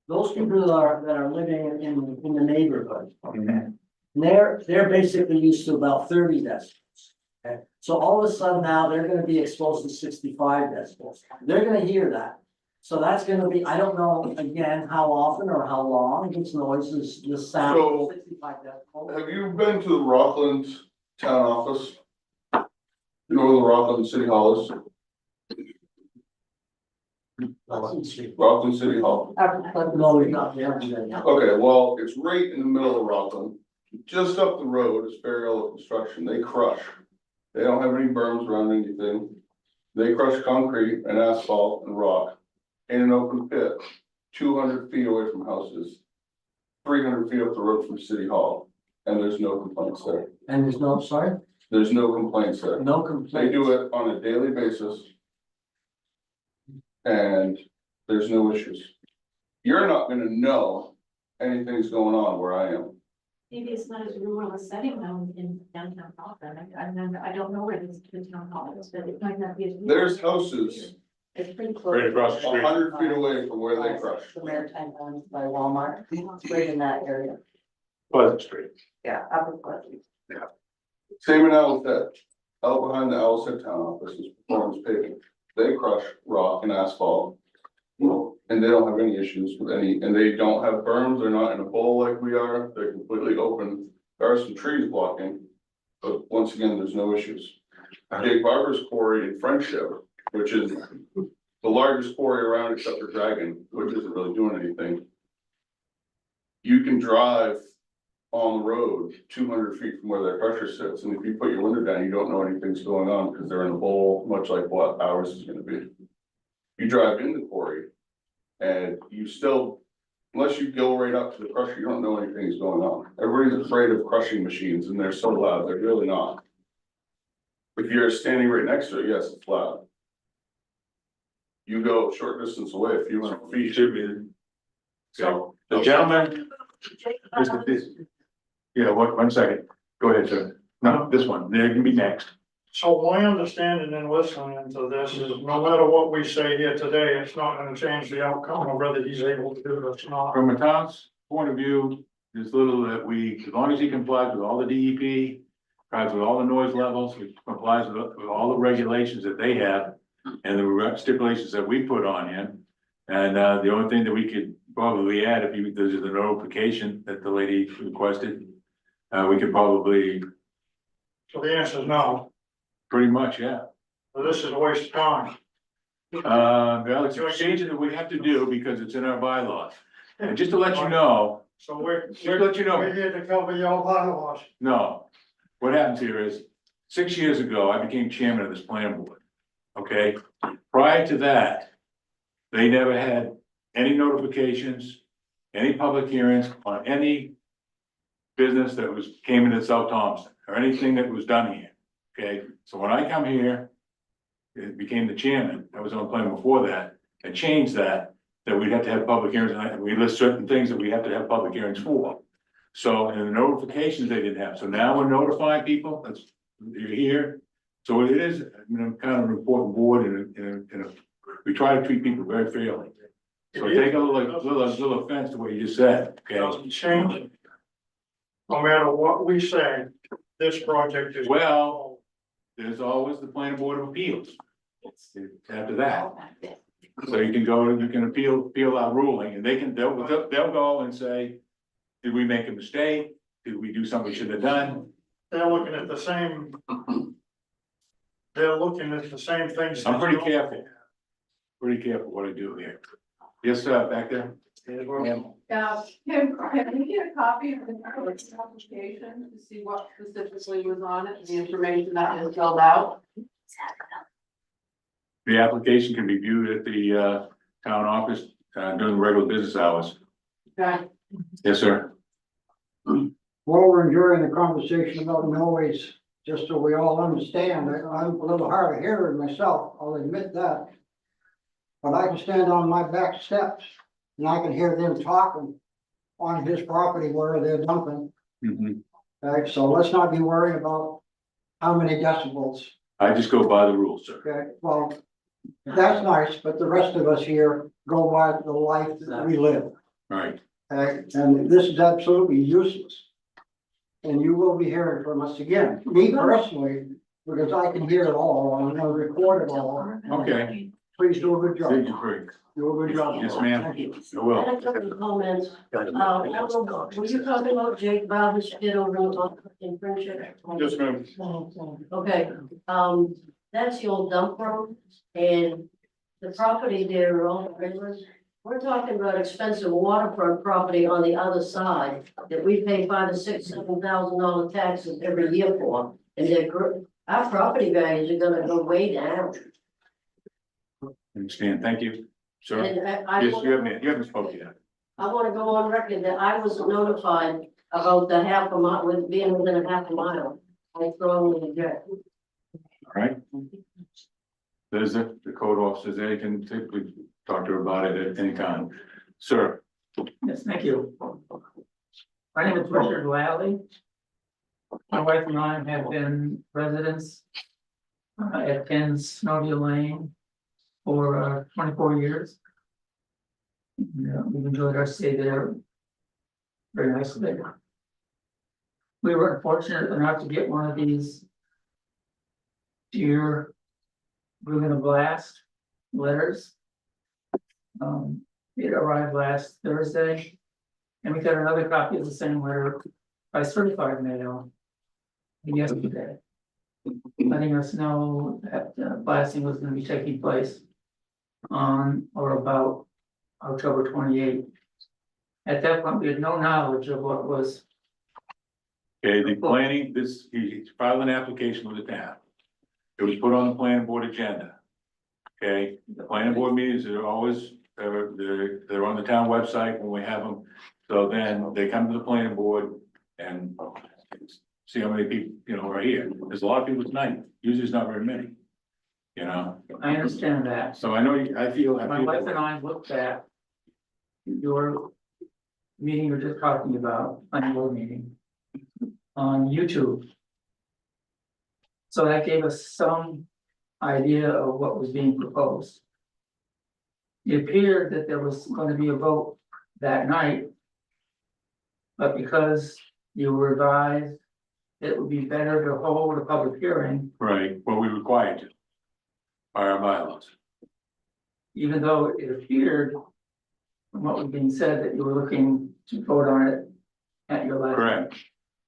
Those people that are living in the neighborhood, okay, they're basically used to about 30 decibels. Okay, so all of a sudden now they're gonna be exposed to 65 decibels. They're gonna hear that. So that's gonna be, I don't know, again, how often or how long this noise is, the sound So- of 65 decibels. Have you been to the Rockland town office? You know where the Rockland City Hall is? Rockland City Hall. No, we're not there today. Okay, well, it's right in the middle of Rockland. Just up the road is Ferriello Construction. They crush. They don't have any berms around anything. They crush concrete and asphalt and rock in an open pit, 200 feet away from houses, 300 feet up the road from City Hall, and there's no complaints there. And there's no, sorry, There's no complaints there. no They complaints. do it on a daily basis. And there's no issues. You're not gonna know anything's going on where I am. Maybe it's not as rural a setting now in downtown Moholland. I don't know where the town hall is, but it might not be as. rural. There's houses It's pretty close. Right across the street. 100 feet away from where they crush. The Maritime Homes by Walmart, it's right in that area. Pleasant Street. Yeah, Upper Pleasant. Same in Owlshead, out behind the Owlshead town office is Performance Paving. They crush rock and asphalt. And they don't have any issues with any, and they don't have berms, they're not in a bowl like we are, they're completely open. There are some trees blocking, but once again, there's no issues. Jake Barber's quarry in Friendship, which is the largest quarry around except for Dragon, which isn't really doing anything. You can drive on the road 200 feet from where that crusher sits, and if you put your window down, you don't know anything's going on because they're in a bowl, much like what ours is gonna be. You drive in the quarry and you still, unless you go right up to the crusher, you don't know anything's going on. Everybody's afraid of crushing machines and they're so loud, they're really not. If you're standing right next to it, yes, it's loud. You go a short distance away, a few hundred feet. Should be. So, The gentleman, yeah, one second. Go ahead, sir. No, this one, there can be next. So my understanding in listening to this is no matter what we say here today, it's not gonna change the outcome of whether he's able to do this or not. From a town's point of view, there's little that we, as long as he complies with all the DEP, complies with all the noise levels, he complies with all the regulations that they have, and the stipulations that we put on him. And the only thing that we could probably add, if there's a notification that the lady requested, we could probably, So the answer is no. pretty much, yeah. So this is a waste of time. Well, it's a procedure that we have to do because it's in our bylaws. And just to let you know, So we're just to let you know, we're here to cover your bylaws. no, what happens here is, 6 years ago, I became chairman of this planning board. Okay, prior to that, they never had any notifications, any public hearings on any business that came into South Thompson, or anything that was done here. Okay, so when I come here, it became the chairman, I was on the plan before that, and change that, that we'd have to have public hearings, and we list certain things that we have to have public hearings for. So, and the notifications they didn't have, so now we're notifying people, that's, you're here. So it is, I mean, I'm kind of an important board and we try to treat people very fairly. So take a little offense to what you just said, okay? Doesn't change. No matter what we say, this project is. Well, there's always the planning board of appeals. After that, so you can appeal our ruling, and they'll go and say, did we make a mistake? Did we do something we should have done? They're looking at the same. They're looking at the same things. I'm pretty careful. Pretty careful what I do here. Yes, sir, back there. Kim, can we get a copy of the application to see what specifically was on it, the information that was filled out? The application can be viewed at the town office during regular business hours. Okay. Yes, sir. While we're enjoying the conversation about noise, just so we all understand, I'm a little hard of hearing myself, I'll admit that. But I can stand on my back steps and I can hear them talking on his property where they're dumping. Mhm. Okay, so let's not be worried about how many decibels. I just go by the rules, sir. Okay, well, that's nice, but the rest of us here go by the life that we live. Right. Okay, and this is absolutely useless. And you will be hearing from us again, me personally, because I can hear it all, and I'm gonna record it all. Okay. Please do a good job. Thank you, Craig. Do a good job. Yes, ma'am. Thank you. I will. I have a couple of comments. I don't know, were you talking about Jake Bobbitt's kid over in Friendship? Yes, ma'am. Okay, that's the old dump road and the property there are all trailers. We're talking about expensive waterfront property on the other side that we pay $5,000 to $6,000, $7,000 taxes every year for. And our property values are gonna go way down. Understand, thank you, sir. And Yes, you haven't spoken yet. I wanna go on record that I was notified about the half a mile, with being within a half a mile. I strongly object. All right. There's the code officers, they can typically talk to her about it at any time. Sir, Yes, thank you. My name is Richard Lally. My wife and I have been residents at 10 Snowview Lane for 24 years. Yeah, we've enjoyed our stay there very nicely. We were fortunate enough to get one of these dear we're gonna blast letters. It arrived last Thursday, and we got another copy of the same letter by certified mail yesterday, letting us know that blasting was gonna be taking place on or about October 28th. At that point, we had no knowledge of what was. okay, the planning, he filed an application with the town. It was put on the planning board agenda. Okay, the planning board meetings are always, they're on the town website when we have them. So then they come to the planning board and see how many people, are here. There's a lot of people tonight, usually it's not very many. I understand that. So I know, I feel. My wife and I looked at your meeting you're just talking about, planning board meeting, on YouTube. So that gave us some idea of what was being proposed. It appeared that there was going to be a vote that night. But because you were advised it would be better to hold a public hearing. Right, well, we required to. By our bylaws. Even though it appeared from what was being said that you were looking to vote on it at your last. Correct,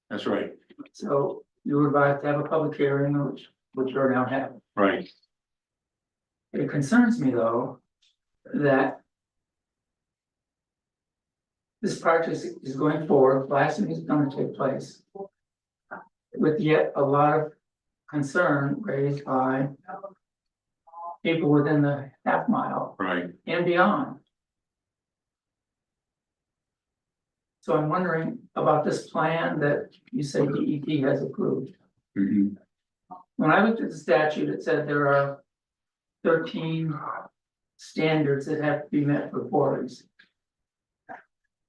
that's right. So you were advised to have a public hearing, which you're now having. Right. It concerns me though, that this project is going forward, blasting is going to take place. With yet a lot of concern raised by people within the half mile. Right. And beyond. So I'm wondering about this plan that you say DEP has approved. Mhm. When I looked at the statute, it said there are 13 standards that have to be met for quarries.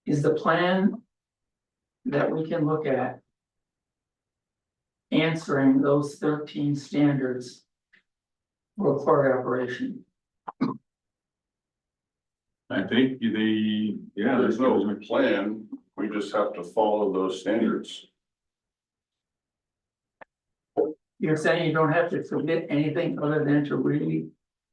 Is the plan that we can look at answering those 13 standards for quarry operation? I think There's no plan, we just have to follow those standards. You're saying you don't have to submit anything other than to read?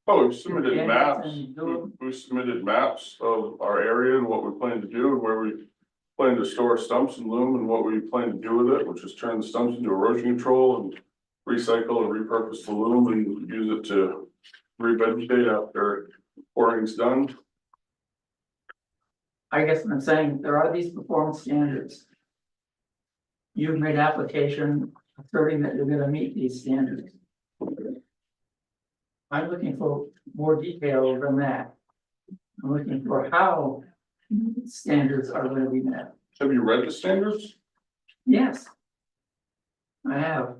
Oh, we've submitted Yeah, maps, and do we submitted maps of our area and what we plan to do, and where we plan to store stumps and loom, and what we plan to do with it, which is turn the stumps into erosion control and recycle and repurpose the loom and use it to revegetate after pouring's done. I guess what I'm saying, there are these performance standards. You've made application asserting that you're gonna meet these standards. I'm looking for more detail than that. I'm looking for how standards are gonna be met. Have you read the standards? Yes. I have.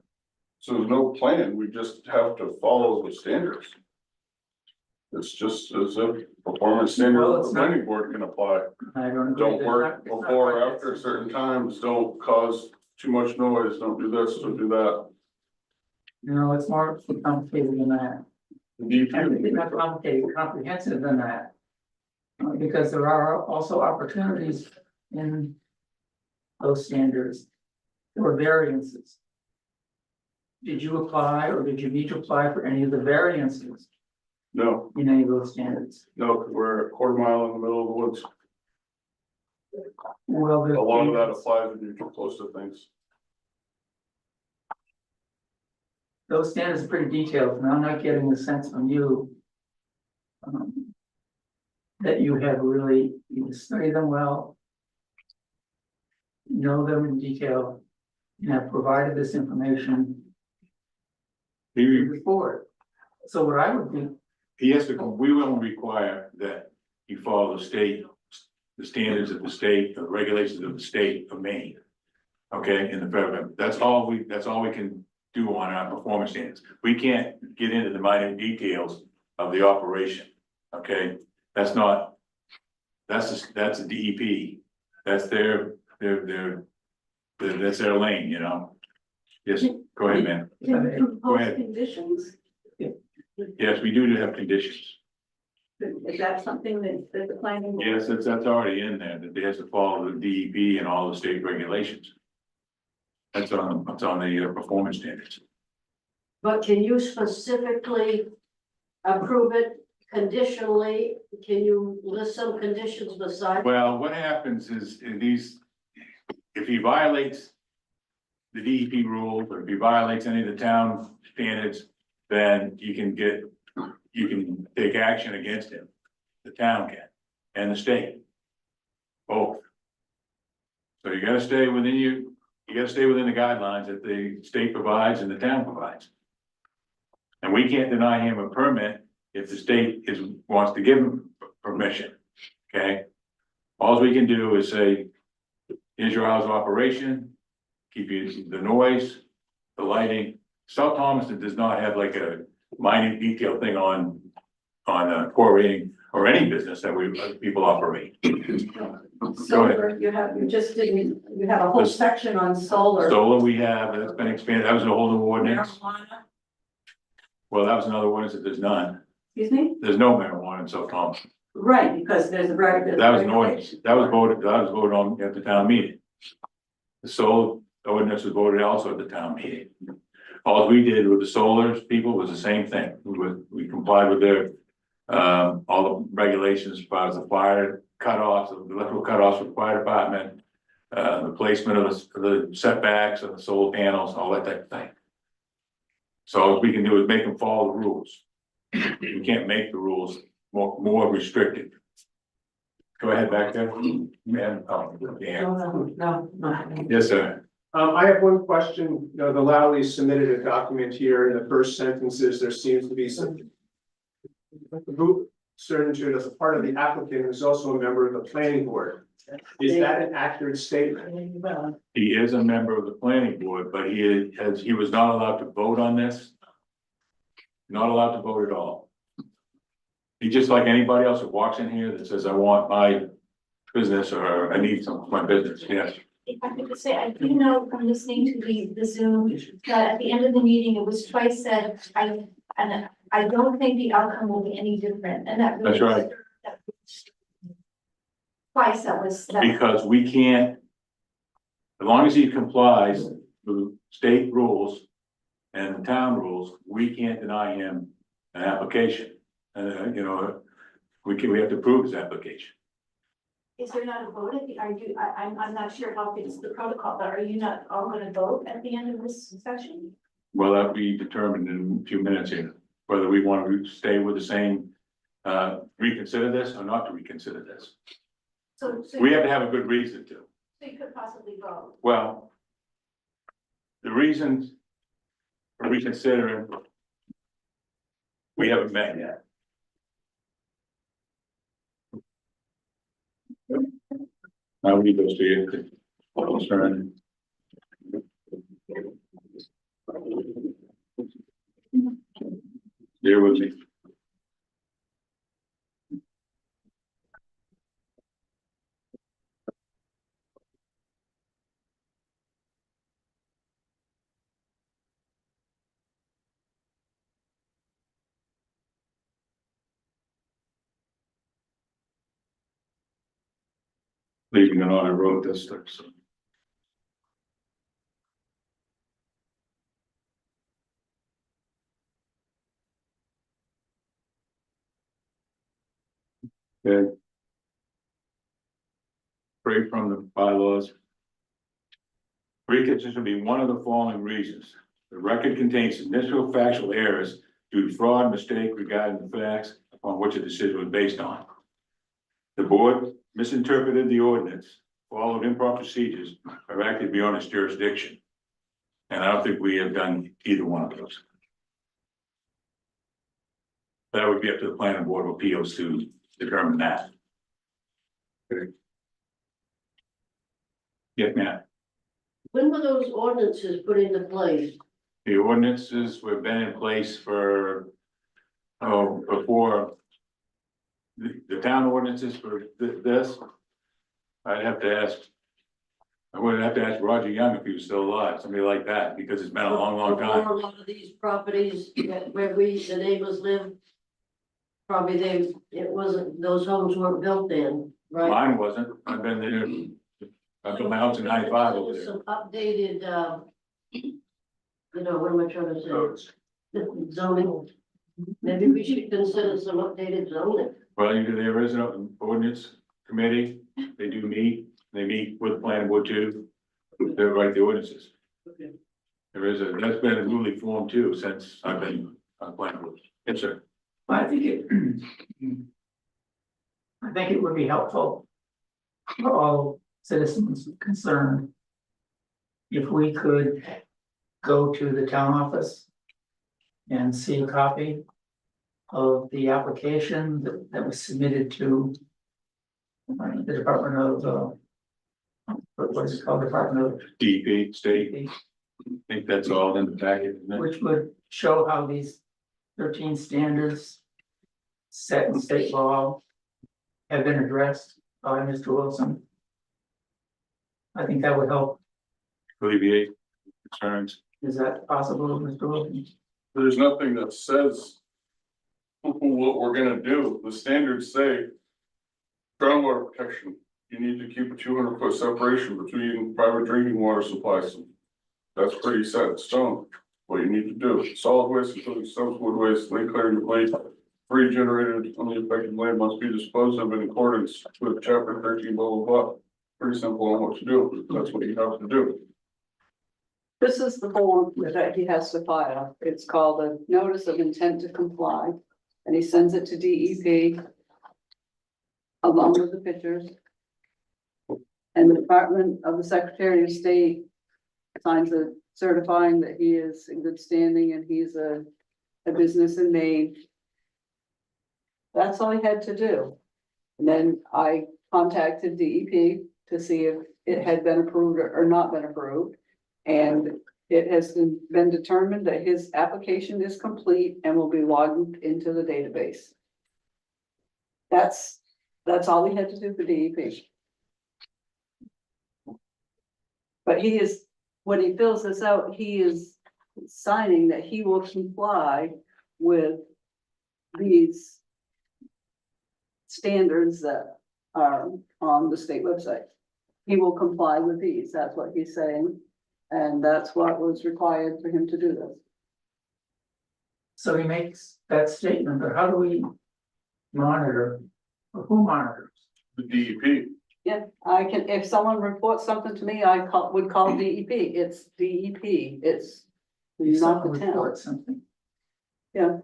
So there's no plan, we just have to follow the standards. It's just as a performance standard Well, the it's not- planning board can apply. I don't agree. Don't It's work not- it's not before or like after it's- certain times, don't cause too much noise, don't do this, don't do that. No, it's more complicated than that. And it's not complicated, comprehensive than that. Because there are also opportunities in those standards for variances. Did you apply or did you need to apply for any of the variances No, in any of those standards? no, 'cause we're a quarter mile in the middle of the woods. Well, A lot of that applies when you're too close to things. those standards are pretty detailed, and I'm not getting the sense from you that you have really either studied them well, know them in detail, and have provided this information before. So what I would do, he has to, we will require that you follow the state, the standards of the state, the regulations of the state of Maine. Okay, in the federal, that's all we can do on our performance standards. We can't get into the minute details of the operation, okay? That's the DEP, that's their lane, you know? Yes, go ahead, man. Can you Go propose ahead. conditions? Yes, we do have conditions. Is that something that the planning? board- Yes, that's already in there, that they have to follow the DEP and all the state regulations. That's on the performance standards. But can you specifically approve it conditionally? Can you list some conditions besides? Well, what happens is in these, if he violates the DEP rules, or if he violates any of the town standards, then you can take action against him. The town can, and the state. Both. So you gotta stay within you gotta stay within the guidelines that the state provides and the town provides. And we can't deny him a permit if the state wants to give him permission, okay? All we can do is say, here's your hours of operation, keep the noise, the lighting. South Thomaston does not have like a minute detail thing on quarrying or any business that people operate. Solar, you have a whole section on solar. Solar we have, that's been expanded, that was a whole new ordinance. Marijuana, Well, that was another ordinance that there's none, excuse me? there's no marijuana in South Thompson. Right, because there's a. That was an ordinance, that was voted on at the town meeting. The solar ordinance was voted also at the town meeting. All we did with the solar people was the same thing, we complied with their, all the regulations as far as the fire cutoffs, the electrical cutoffs for the fire department. The placement of the setbacks of the solar panels, all that type of thing. So all we can do is make them follow the rules. We can't make the rules more restrictive. Go ahead back there, man. Oh, yeah. No. Yes, sir. I have one question. You know, the Lowleys submitted a document here. In the first sentences, there seems to be some certitude as a part of the applicant who's also a member of the planning board. Is that an accurate statement? He is a member of the planning board, but he was not allowed to vote on this. Not allowed to vote at all. He's just like anybody else that walks in here that says, I want my business or I need some, my business, yes. If I could just say, I do know from listening to the Zoom, that at the end of the meeting, it was twice said, and I don't think the outcome will be any different, and that. That's right. Twice that was. Because we can't, as long as he complies with state rules and the town rules, we can't deny him an application. You know, we have to approve his application. Is there not a vote at the, I'm not sure how it's the protocol, but are you not all gonna vote at the end of this session? Well, that'll be determined in a few minutes here, whether we want to stay with the same, reconsider this or not to reconsider this. So We have to have a good reason to. So you could possibly vote. Well, the reasons for reconsidering, we haven't met yet. I will leave those to you. Concern. Bear with me. Leaving it on, I wrote this stuff, so. Okay. Break from the bylaws. Reconsideration should be one of the following reasons. The record contains initial factual errors due to fraud, mistake regarding the facts upon which a decision was based on. The board misinterpreted the ordinance, followed improper procedures, or acted beyond its jurisdiction. And I don't think we have done either one of those. That would be up to the planning board of appeals to determine that. Okay. Yeah, Matt. When were those ordinances put into place? The ordinances have been in place for, before the town ordinances for this. I'd have to ask, I would have to ask Roger Young if he was still alive, somebody like that, because it's been a long, long Before time. a lot of these properties where the neighbors live, probably it wasn't, those homes weren't built in, right? Mine wasn't, I've been there, I built my house in 95 over there. Some updated, what am I trying to say? Codes. Zoning. Maybe we should consider some updated zoning. Well, there is an ordinance committee, they do meet, they meet with the planning board too. They write the ordinances. Okay. There is that's been newly formed too, since I've been on planning board. Yes, sir. I think it would be helpful for all citizens concerned if we could go to the town office and see a copy of the application that was submitted to the Department of what is it called, Department of DEP, state. I think that's all in the packet, isn't it? which would show how these 13 standards set in state law have been addressed by Mr. Wilson. I think that would help. Alleviate concerns. Is that possible, Mr. Wilson? There's nothing that says what we're gonna do. The standards say groundwater protection, you need to keep a 200-foot separation between private drinking water supplies. That's pretty set in stone, what you need to do. Solid waste, including substance waste, land clearing waste, free generated on the affected land must be disposed of in accordance with chapter 13, blah, blah, blah. Pretty simple on what to do. That's what you have to do. This is the form that he has to file. It's called a notice of intent to comply. And he sends it to DEP along with the pictures. And the Department of the Secretary of State signs a certifying that he is in good standing and he's a business in Maine. That's all he had to do. And then I contacted DEP to see if it had been approved or not been approved. And it has been determined that his application is complete and will be logged into the database. That's all he had to do for DEP. But he is, when he fills this out, he is signing that he will comply with these standards that are on the state website. He will comply with these, that's what he's saying, and that's what was required for him to do this. So he makes that statement, but how do we monitor, or who monitors? The DEP. Yeah, I can, if someone reports something to me, would call DEP, it's DEP, it's If not someone the town. reports something. Yeah.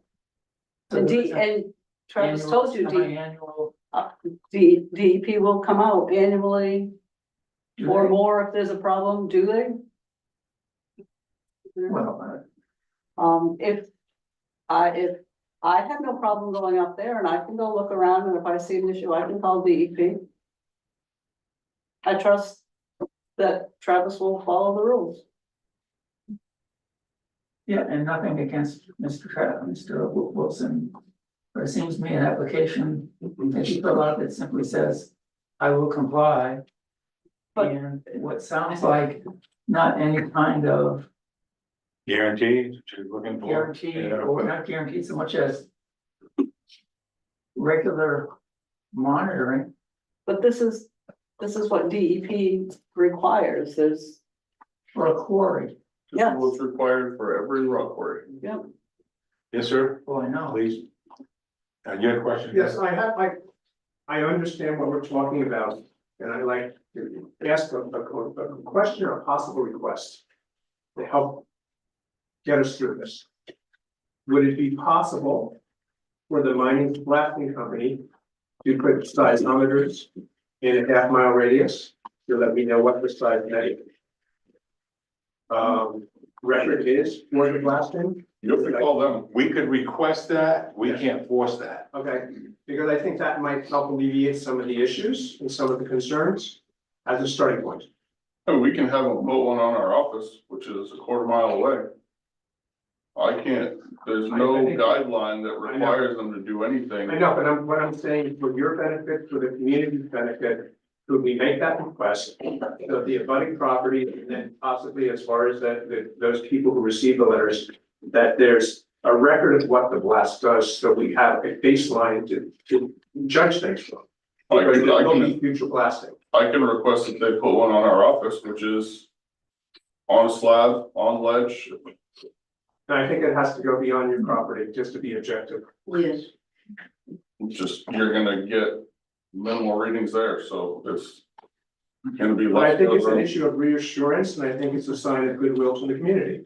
So And there is a and Travis annual- told you, semi-annual, DEP will come out annually do or they? more if there's a problem, do they? Well, If I have no problem going up there and I can go look around, and if I see an issue, I can call DEP. I trust that Travis will follow the rules. yeah, and nothing against Mr. Wilson. But it seems to me an application that you fill out that simply says, I will comply. But- And what sounds like not any kind of Guarantee, what you're looking for. guarantee, Yeah, or but- not guaranteed so much as regular monitoring. But this is what DEP requires, there's, For a quarry. This is what's required for every rock quarry. yeah. Yes, sir, Oh, I know. please. You had a question? Yes, I understand what we're talking about, and I like to ask a question or a possible request to help get us through this. Would it be possible for the mining blasting company to put seismometers in a half-mile radius to let me know what the seismic record is for the blasting? You have to call them. We could request that, we can't force that. Okay, because I think that might help alleviate some of the issues and some of the concerns as a starting point. And we can have them put one on our office, which is a quarter mile away. I can't, there's no I think- guideline that requires them to do anything. I know, but what I'm saying, for your benefit, for the community's benefit, could we make that request? So the abutting property, and then possibly as far as those people who receive the letters, that there's a record of what the blast does, so we have a baseline to judge things from. Because there will be future blasting. I can request that they put one on our office, which is on a slab, on ledge. And I think it has to go beyond your property, just to be objective. Yes, Just, you're gonna get minimal readings there, so it's gonna be. But I think it's an less- issue of reassurance, and I think it's a sign of goodwill to the community.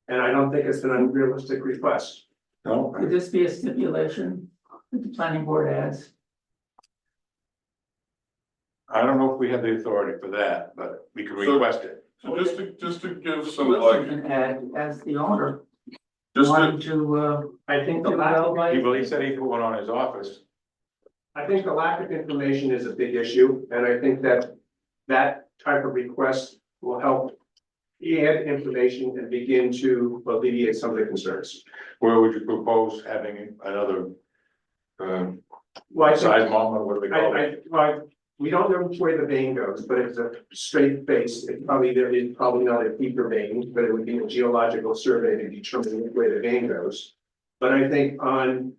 And I don't think it's an unrealistic request. No, Could this be a stipulation that the planning board adds? I don't know if we have the authority for that, but we could request it. So just to give some Wilson like, can add as the owner just to, wanted to, I think the do lack, well by. He said he put one on his office. I think the lack of information is a big issue, and I think that that type of request will help add information and begin to alleviate some of the concerns. Where would you propose having another, Well, I think, seismometer, what do we call it? well, we don't know which way the vein goes, but if it's a straight face, there is probably not a deeper vein, but it would be a geological survey to determine which way the vein goes. But I think on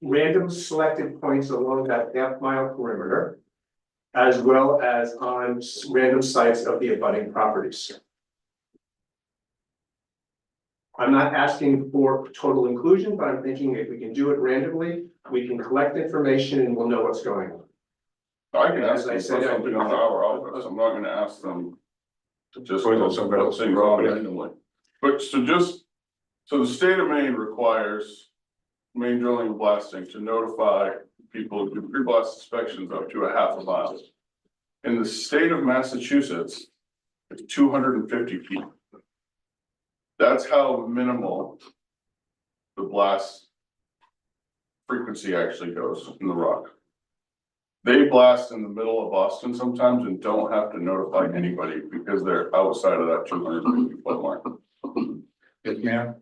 random selected points along that half-mile perimeter, as well as on random sites of the abutting properties. I'm not asking for total inclusion, but I'm thinking if we can do it randomly, we can collect information and we'll know what's going on. I can ask As I them said, for something on our office, I'm not gonna ask them to just. Put it on somebody else's things on property. randomly. But so the state of Maine requires main drilling and blasting to notify people who do pre-blast inspections up to a half a mile. In the state of Massachusetts, it's 250 feet. That's how minimal the blast frequency actually goes in the rock. They blast in the middle of Boston sometimes and don't have to notify anybody because they're outside of that 250 foot mark. Yes, ma'am.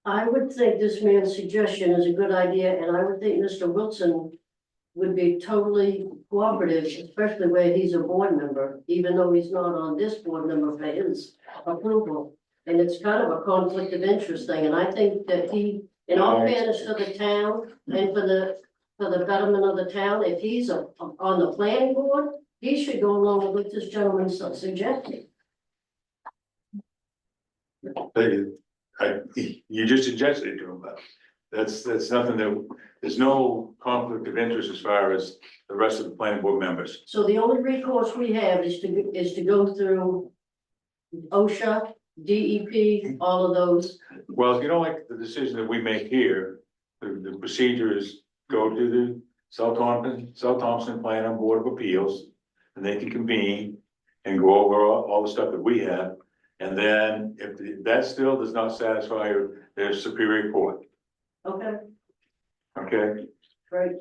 I would think this man's suggestion is a good idea, and I would think Mr. Wilson would be totally cooperative, especially where he's a board member, even though he's not on this board member for his approval. And it's kind of a conflict of interest thing, and I think that he, in all fairness to the town and for the betterment of the town, if he's on the planning board, he should go along with this gentleman's suggestion. You just suggested it to him, but that's nothing that, there's no conflict of interest as far as the rest of the planning board members. So the only recourse we have is to go through OSHA, DEP, all of those. Well, if you don't like the decision that we make here, the procedure is go to the South Thompson Planning Board of Appeals, and they can convene and go over all the stuff that we have. And then if that still does not satisfy their superior court, Okay, okay? great.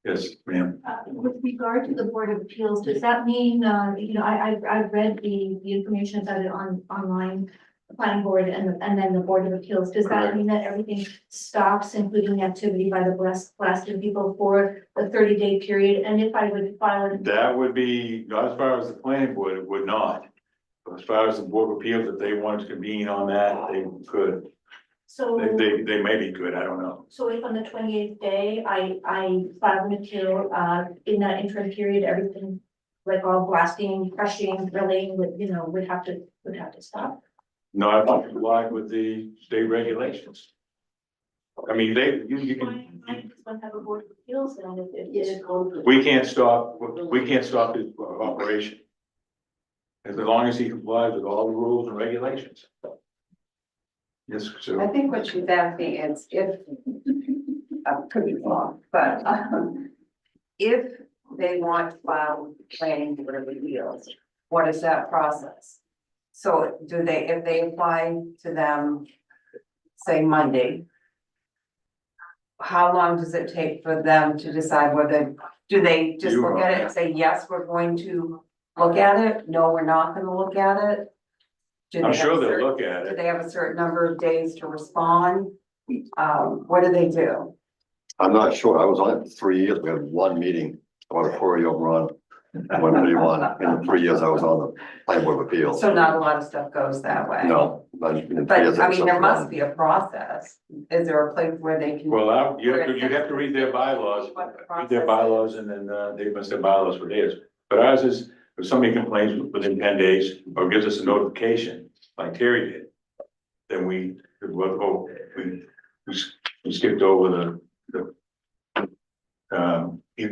Yes, ma'am. With regard to the Board of Appeals, does that mean, I've read the information about it online, the planning board and then the Board of Appeals. Does Correct. that mean that everything stops, including activity by the blasted people for the 30-day period? And if I would file it. That would be, not as far as the planning board, it would not. But as far as the Board of Appeals, if they wanted to convene on that, they could. So. They maybe could, I don't know. So if on the 28th day, I file the material, in that interim period, everything, like all blasting, crushing, drilling, would have to stop. Not if you comply with the state regulations. I mean, you can, I just want to have a Board of Appeals then if It's it's. a conflict. we can't stop his operation. As long as he complies with all the rules and regulations. Yes, I so, think what she's asking is if, could be wrong, but, if they want to file planning board of appeals, what is that process? So do they, if they apply to them, say Monday, how long does it take for them to decide whether, do they just look at it and say, yes, we're going to look at it? No, we're not gonna look at it? Do they I'm have sure a they'll certain- look at Do it. they have a certain number of days to respond? What do they do? I'm not sure. I was on it for 3 years. We had one meeting, about a 4-year run. 131 in the 3 years I was on the planning board of appeals. So not a lot of stuff goes that way? No. But in the 3 But years I was mean, there on. must be a process. Is there a place where they can? Well, you have to read their bylaws, read their bylaws, and then, they must have bylaws for theirs. But ours is, if somebody complains within 10 days or gives us a notification, like Terry did, then we skipped over the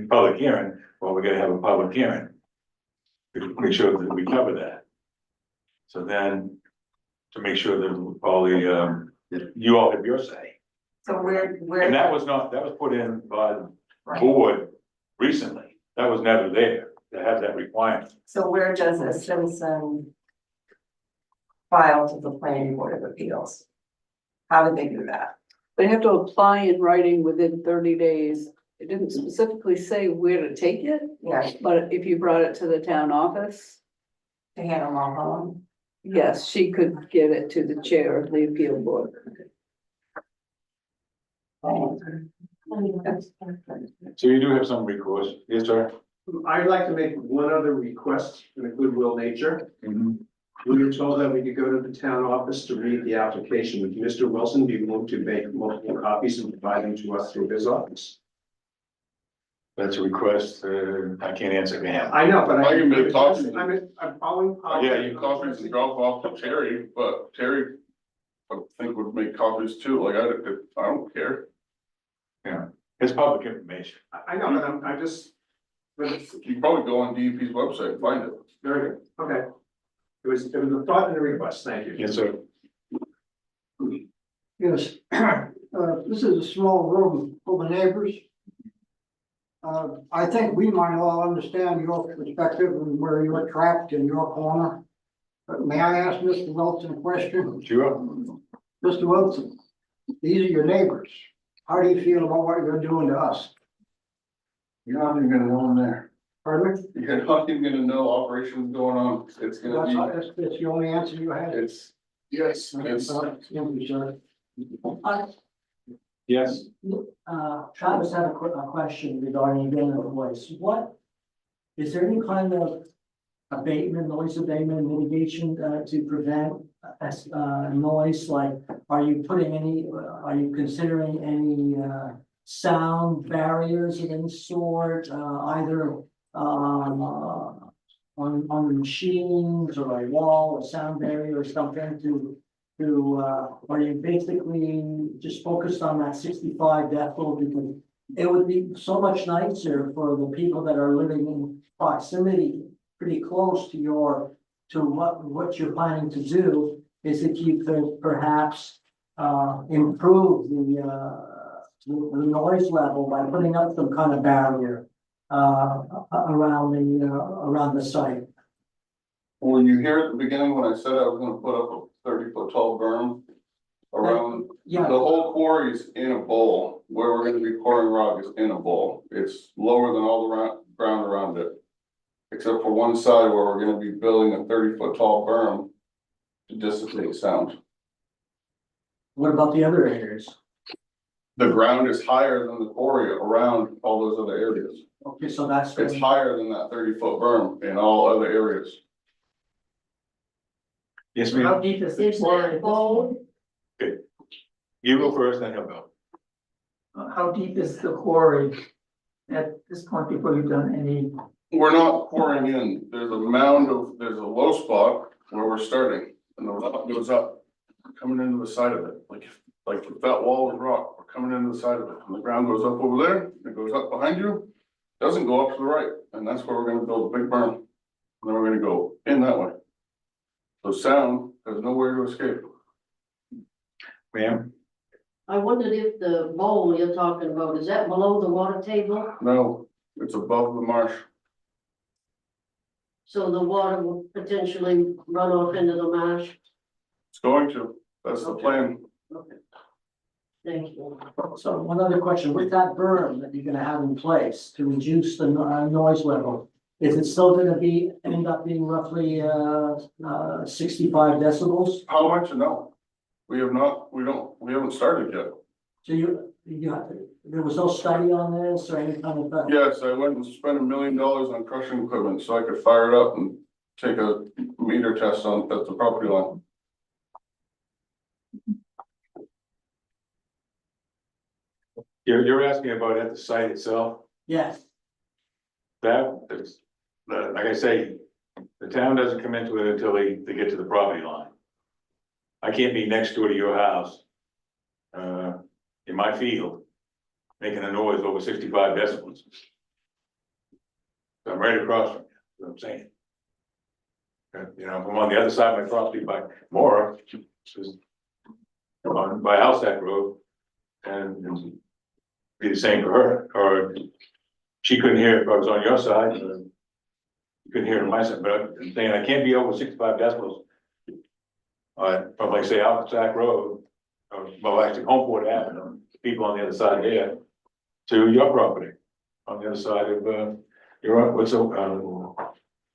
public hearing. Well, we gotta have a public hearing. To make sure that we cover that. So then, to make sure that all the, you all have your say. So where? And that was put in by the Right. board recently. That was never there, to have that requirement. So where does a citizen file to the planning board of appeals? How do they do that? They have to apply in writing within 30 days. It didn't specifically say where to take it, Yeah, but if you brought it to the town office, to handle Moholland? yes, she could get it to the chair of the appeal board. So you do have some recourse, yes, sir? I'd like to make one other request in a goodwill nature. Mhm. We were told that we could go to the town office to read the application. Would Mr. Wilson be willing to make multiple copies and provide them to us through his office? That's a request, I can't answer that. I know, but I can make copies. I'm following. Yeah, You copies and drop off to Terry, but Terry, I think would make copies too, like I don't care. Yeah, it's public information. I know, but I'm just. But it's You can probably go on DEP's website and find it. very good, okay. It was a thought and a request, thank you. Yes, sir. Yes, this is a small room full of neighbors. I think we might all understand your perspective and where you're trapped in your corner. But may I ask Mr. Wilson a question? Sure. Mr. Wilson, these are your neighbors. How do you feel about what you're doing to us? You're not even gonna know them there. Pardon me? You're not even gonna know operations going on. It's gonna That's the only answer you have? it's, yes, Thank you, sir. Yes, Travis had a question regarding again the voice. What, is there any kind of abatement, noise abatement mitigation, to prevent, noise? Like, are you considering any, sound barriers of any sort, either, on the machines or a wall, a sound barrier or something are you basically just focused on that 65 decibel? Because it would be so much nicer for the people that are living in proximity, pretty close to what you're planning to do, is if you could perhaps, improve the noise level by putting up some kind of barrier, around the site. When you hear at the beginning, when I said I was gonna put up a 30-foot tall berm around, the Yeah, whole quarry is in a bowl, where we're gonna be pouring rock is in a bowl. It's lower than all the ground around it. Except for one side where we're gonna be building a 30-foot tall berm to dissipate sound. what about the other areas? The ground is higher than the quarry around all those other areas. Okay, so that's. It's higher than that 30-foot berm in all other areas. yes, How ma'am. deep is the Is quarry? that bowl? You go first, then he'll go. How deep is the quarry at this point before you've done any? We're not pouring in. There's a low spot where we're starting and the rock goes up, coming into the side of it. Like if that wall is rock, we're coming into the side of it and the ground goes up over there, it goes up behind you. Doesn't go up to the right, and that's where we're gonna build a big berm. And then we're gonna go in that way. So sound, there's nowhere to escape. Ma'am, I wondered if the bowl you're talking about, is that below the water table? No, it's above the marsh. So the water will potentially run off into the marsh? It's going to, that's the plan. Okay. Thank you. So one other question, with that berm that you're gonna have in place to reduce the noise level, is it still gonna end up being roughly, 65 decibels? How much? No. We haven't started yet. So there was no study on this or any kind of, Yes, I went and spent $1 million on crushing equipment so I could fire it up and take a meter test at the property line. you're asking about at the site itself? yes, That is, like I say, the town doesn't come into it until they get to the property line. I can't be next door to your house, in my field, making a noise over 65 decibels. I'm right across from you, is what I'm saying. You know, if I'm on the other side of my property by Mora, which is by Alsack Road, and it'd be the same for her, or she couldn't hear if I was on your side, you couldn't hear it on my side, but I'm saying I can't be over 65 decibels. From like say Alsack Road, or well, actually Homeport Avenue, people on the other side there, to your property, on the other side of,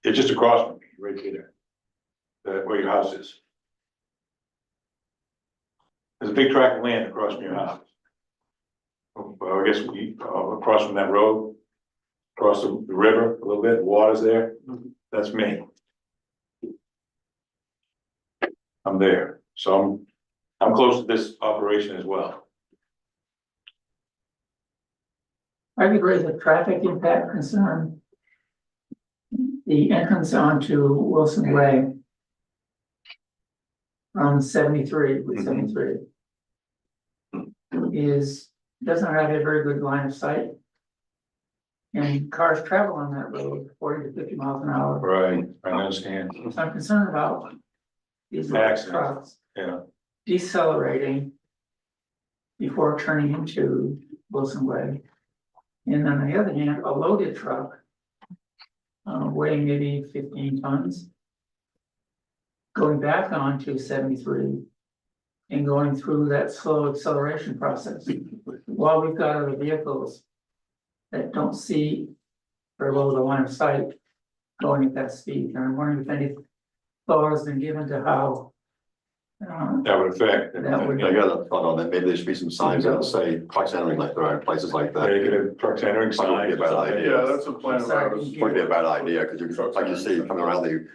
it's just across from me, right there. Where your house is. There's a big tract of land across from your house. Well, I guess across from that road, across the river a little bit, water's there, that's me. I'm there, so I'm close to this operation as well. I would raise a traffic impact concern. The entrance onto Wilson Way. From 73, with 73. Doesn't have a very good line of sight. And cars travel on that road 40 to 50 miles an hour. Right, I understand. So I'm concerned about these Accidents. trucks Yeah, decelerating before turning into Wilson Way. And on the other hand, a loaded truck weighing maybe 15 tons going back onto 73 and going through that slow acceleration process. While we've got other vehicles that don't see very well the line of sight going at that speed. And I'm wondering if any thought has been given to how That would affect. That would- I got a thought on that, maybe there should be some signs that say trucks entering like there are in places like Yeah, that. you could have trucks entering Probably signs. be a bad idea. Yeah, that's a plan of ours. Might be a bad idea, because you, like you see, coming around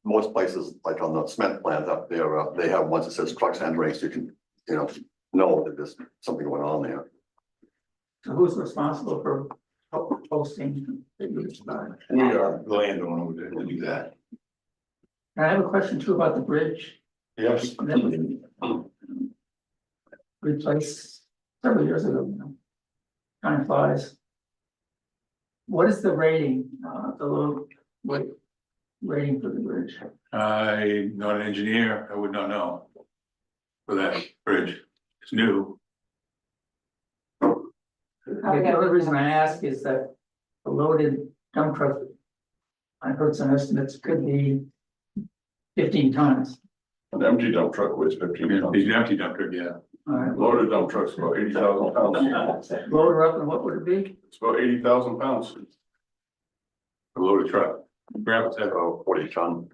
most places, like on the cement plant up there, they have ones that says trucks entering, so you can, know that there's something going on there. So who's responsible for posting? We are the landowner to do that. I have a question too about the bridge Yes. that we replaced several years ago, Time flies. What is the rating, the low, what rating for the bridge? I'm not an engineer, I would not know. For that bridge, it's new. The other reason I ask is that a loaded dump truck, I heard some estimates could be 15 tons. An empty dump truck weighs 15 tons. He's an empty dump truck, yeah. All right, Loaded dump truck's about 80,000 pounds. load her up and what would it be? It's about 80,000 pounds. A loaded truck. Grab it, Oh, 40 ton.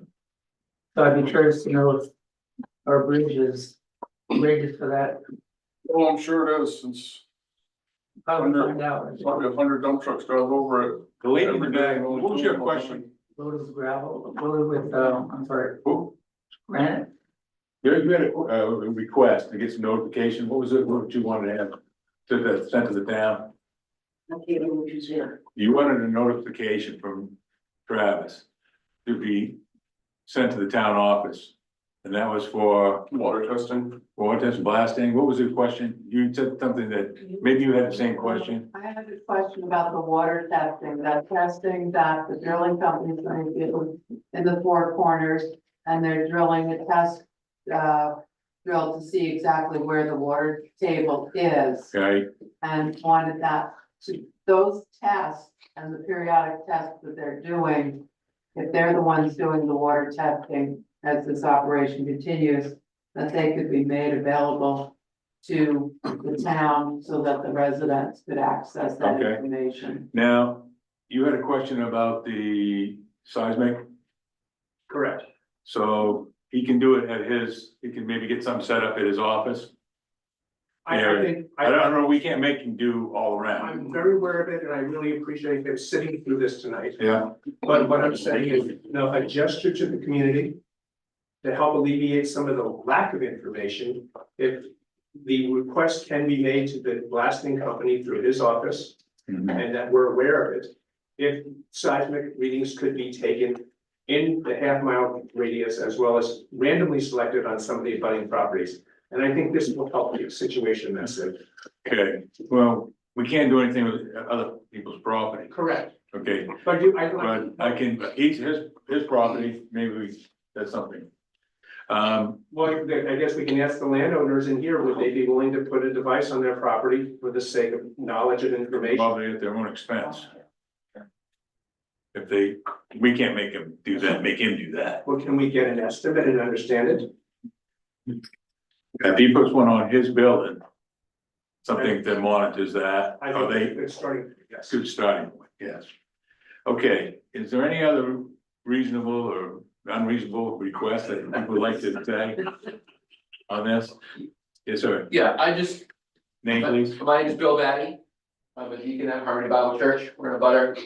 So I'd be curious to know if our bridge is rated for that. Well, I'm sure it is, since How would we find out? probably 100 dump trucks drive over it. the lady in the every back, day. what was your question? Loaded with gravel, loaded with, I'm sorry, Who? granite? You had a request to get some notification, what was it, what you wanted to have? Sent to the town, I can't remember what you said. you wanted a notification from Travis to be sent to the town office. And that was for Water testing. water test blasting, what was the question? You said something that, maybe you had the same question? I have a question about the water testing, that the drilling company is going to do in the four corners. And they're drilling a test, drill to see exactly where the water table is. Okay, And wanted that to, those tests and the periodic tests that they're doing. If they're the ones doing the water testing as this operation continues, that they could be made available to the town so that the residents could access that Okay. information. now, you had a question about the seismic, Correct. so he can do it at his, he can maybe get some set up at his office. I think, I don't know, we can't make him do all around, I'm very aware of it, and I really appreciate him sitting through this tonight. yeah, But what I'm saying is, a gesture to the community to help alleviate some of the lack of information, if the request can be made to the blasting company through his office, and that we're aware of it, if seismic readings could be taken in the half-mile radius as well as randomly selected on some of the abutting properties. And I think this will help the situation massive. okay, well, we can't do anything with other people's property, Correct. okay? But But I can, his property, maybe that's something. well, I guess we can ask the landowners in here, would they be willing to put a device on their property for the sake of knowledge and information? Probably at their own expense. If they, we can't make him do that, make him do that. Well, can we get an estimate and understand it? If he puts one on his building, something that monitors that, I are think they, it's starting, yes. good starting point, yes. Okay, is there any other reasonable or unreasonable request that people would like to say on this? Yes, sir. Yeah, I just, Name, please. my name is Bill Batty. I'm a deacon at Harmony Bible Church. We're in a butter.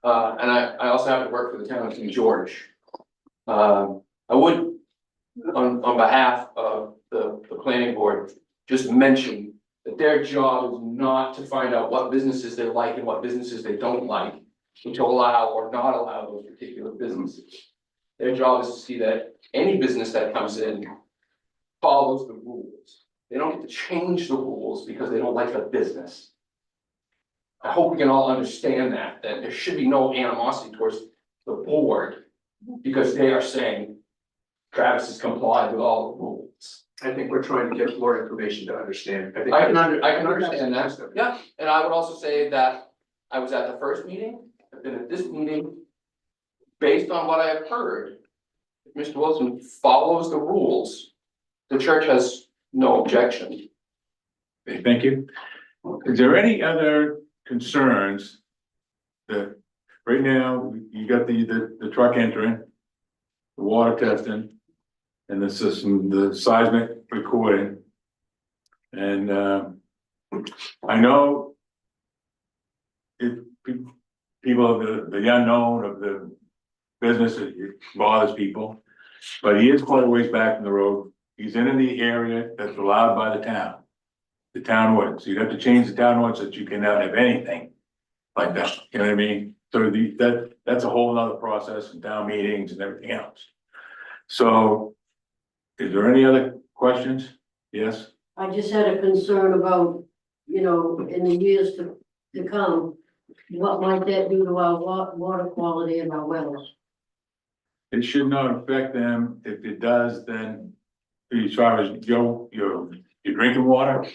And I also have to work for the town of King George. I would, on behalf of the planning board, just mention that their job is not to find out what businesses they like and what businesses they don't like, and to allow or not allow those particular businesses. Their job is to see that any business that comes in follows the rules. They don't get to change the rules because they don't like the business. I hope we can all understand that there should be no animosity towards the board because they are saying Travis has complied with all the rules. I think we're trying to get more information to understand. I can understand that, yeah, and I would also say that I was at the first meeting, I've been at this meeting. Based on what I have heard, if Mr. Wilson follows the rules, the church has no objection. Okay, thank you. Is there any other concerns that, right now, you got the truck entering, the water testing, and the system, the seismic recording. And, I know if people of the unknown of the business, it bothers people, but he is quite a ways back from the road. He's in the area that's allowed by the town ordinance. You'd have to change the town ordinance that you cannot have anything like that, you know what I mean? So that's a whole nother process and town meetings and everything else. So, is there any other questions? Yes? I just had a concern about, you know, in the years to come, what might that do to our water quality in our wells? It should not affect them. If it does, then as far as your drinking water.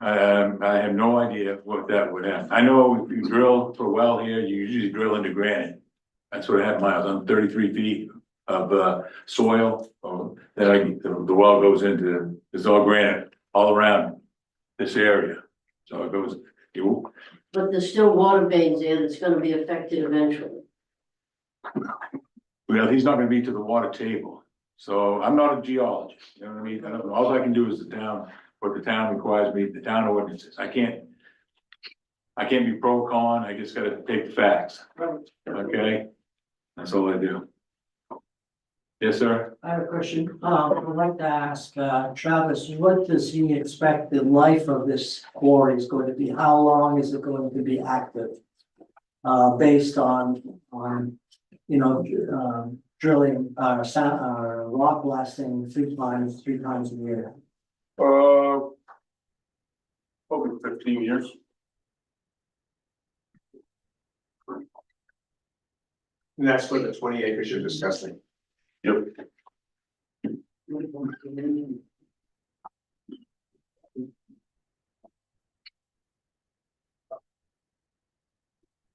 I have no idea what that would have. I know if you drill for a well here, you usually drill into granite. That's what I have miles on 33 feet of soil. Then the well goes into, it's all granite all around this area. So it goes, But there's still water mains there that's gonna be affected eventually. well, he's not gonna be to the water table. So I'm not a geologist, you know what I mean? All I can do is what the town requires me, the town ordinances. I can't be pro con, I just gotta take the facts, okay? That's all I do. Yes, sir? I have a question. I'd like to ask, Travis, what does he expect the life of this quarry is going to be? How long is it going to be active? Based on, you know, drilling, rock blasting three times a year. Over 15 years. And that's for the 20 acres you're discussing. Yep.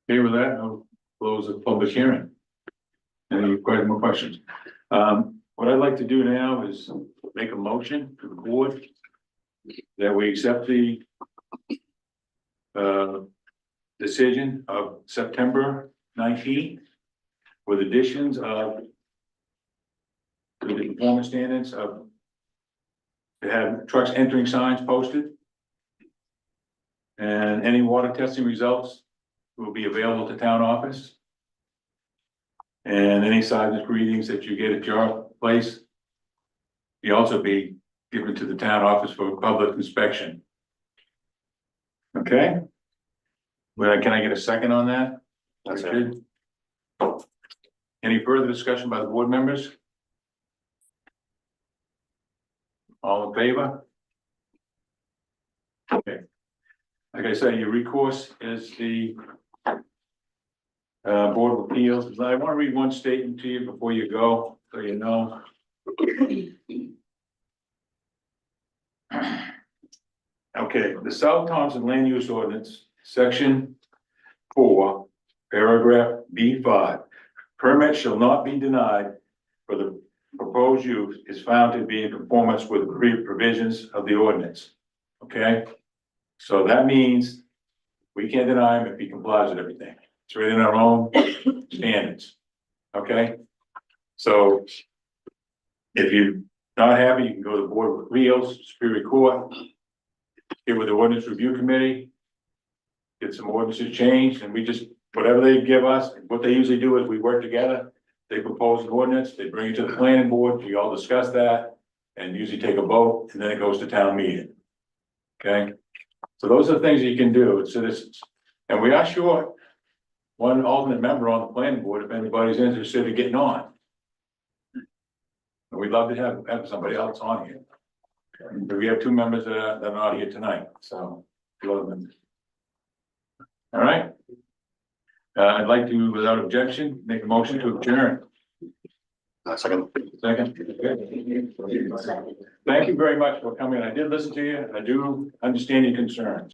Okay, with that, I'll close the public hearing. Any more questions? What I'd like to do now is make a motion to the board that we accept the decision of September 19th with additions of to the performance standards of to have trucks entering signs posted. And any water testing results will be available to town office. And any seismic readings that you get at your place, you also be given to the town office for public inspection. Okay? Well, can I get a second on that? That's it. Richard? Any further discussion by the board members? All in favor? Okay. Like I said, your recourse is the Board of Appeals. I want to read one statement to you before you go, so you know. Okay, the South Thompson Land Use Ordinance, Section 4, Paragraph B5. Permit shall not be denied for the proposed use is found to be in conformance with the provisions of the ordinance. Okay? So that means we can't deny him if he complies with everything. It's within our own standards. Okay? So if you're not happy, you can go to the Board of Appeals, Superior Court, get with the Ordinance Review Committee, get some ordinances changed, and we just, whatever they give us, what they usually do is we work together. They propose an ordinance, they bring it to the planning board, we all discuss that, and usually take a vote, and then it goes to town meeting. Okay? So those are the things that you can do as citizens. And we are short one alternate member on the planning board if anybody's interested in getting on. And we'd love to have somebody else on here. But we have two members that are not here tonight, so. Love them. All right. I'd like to, without objection, make a motion to adjourn. Second. Second. Thank you very much for coming. I did listen to you. I do understand your concerns.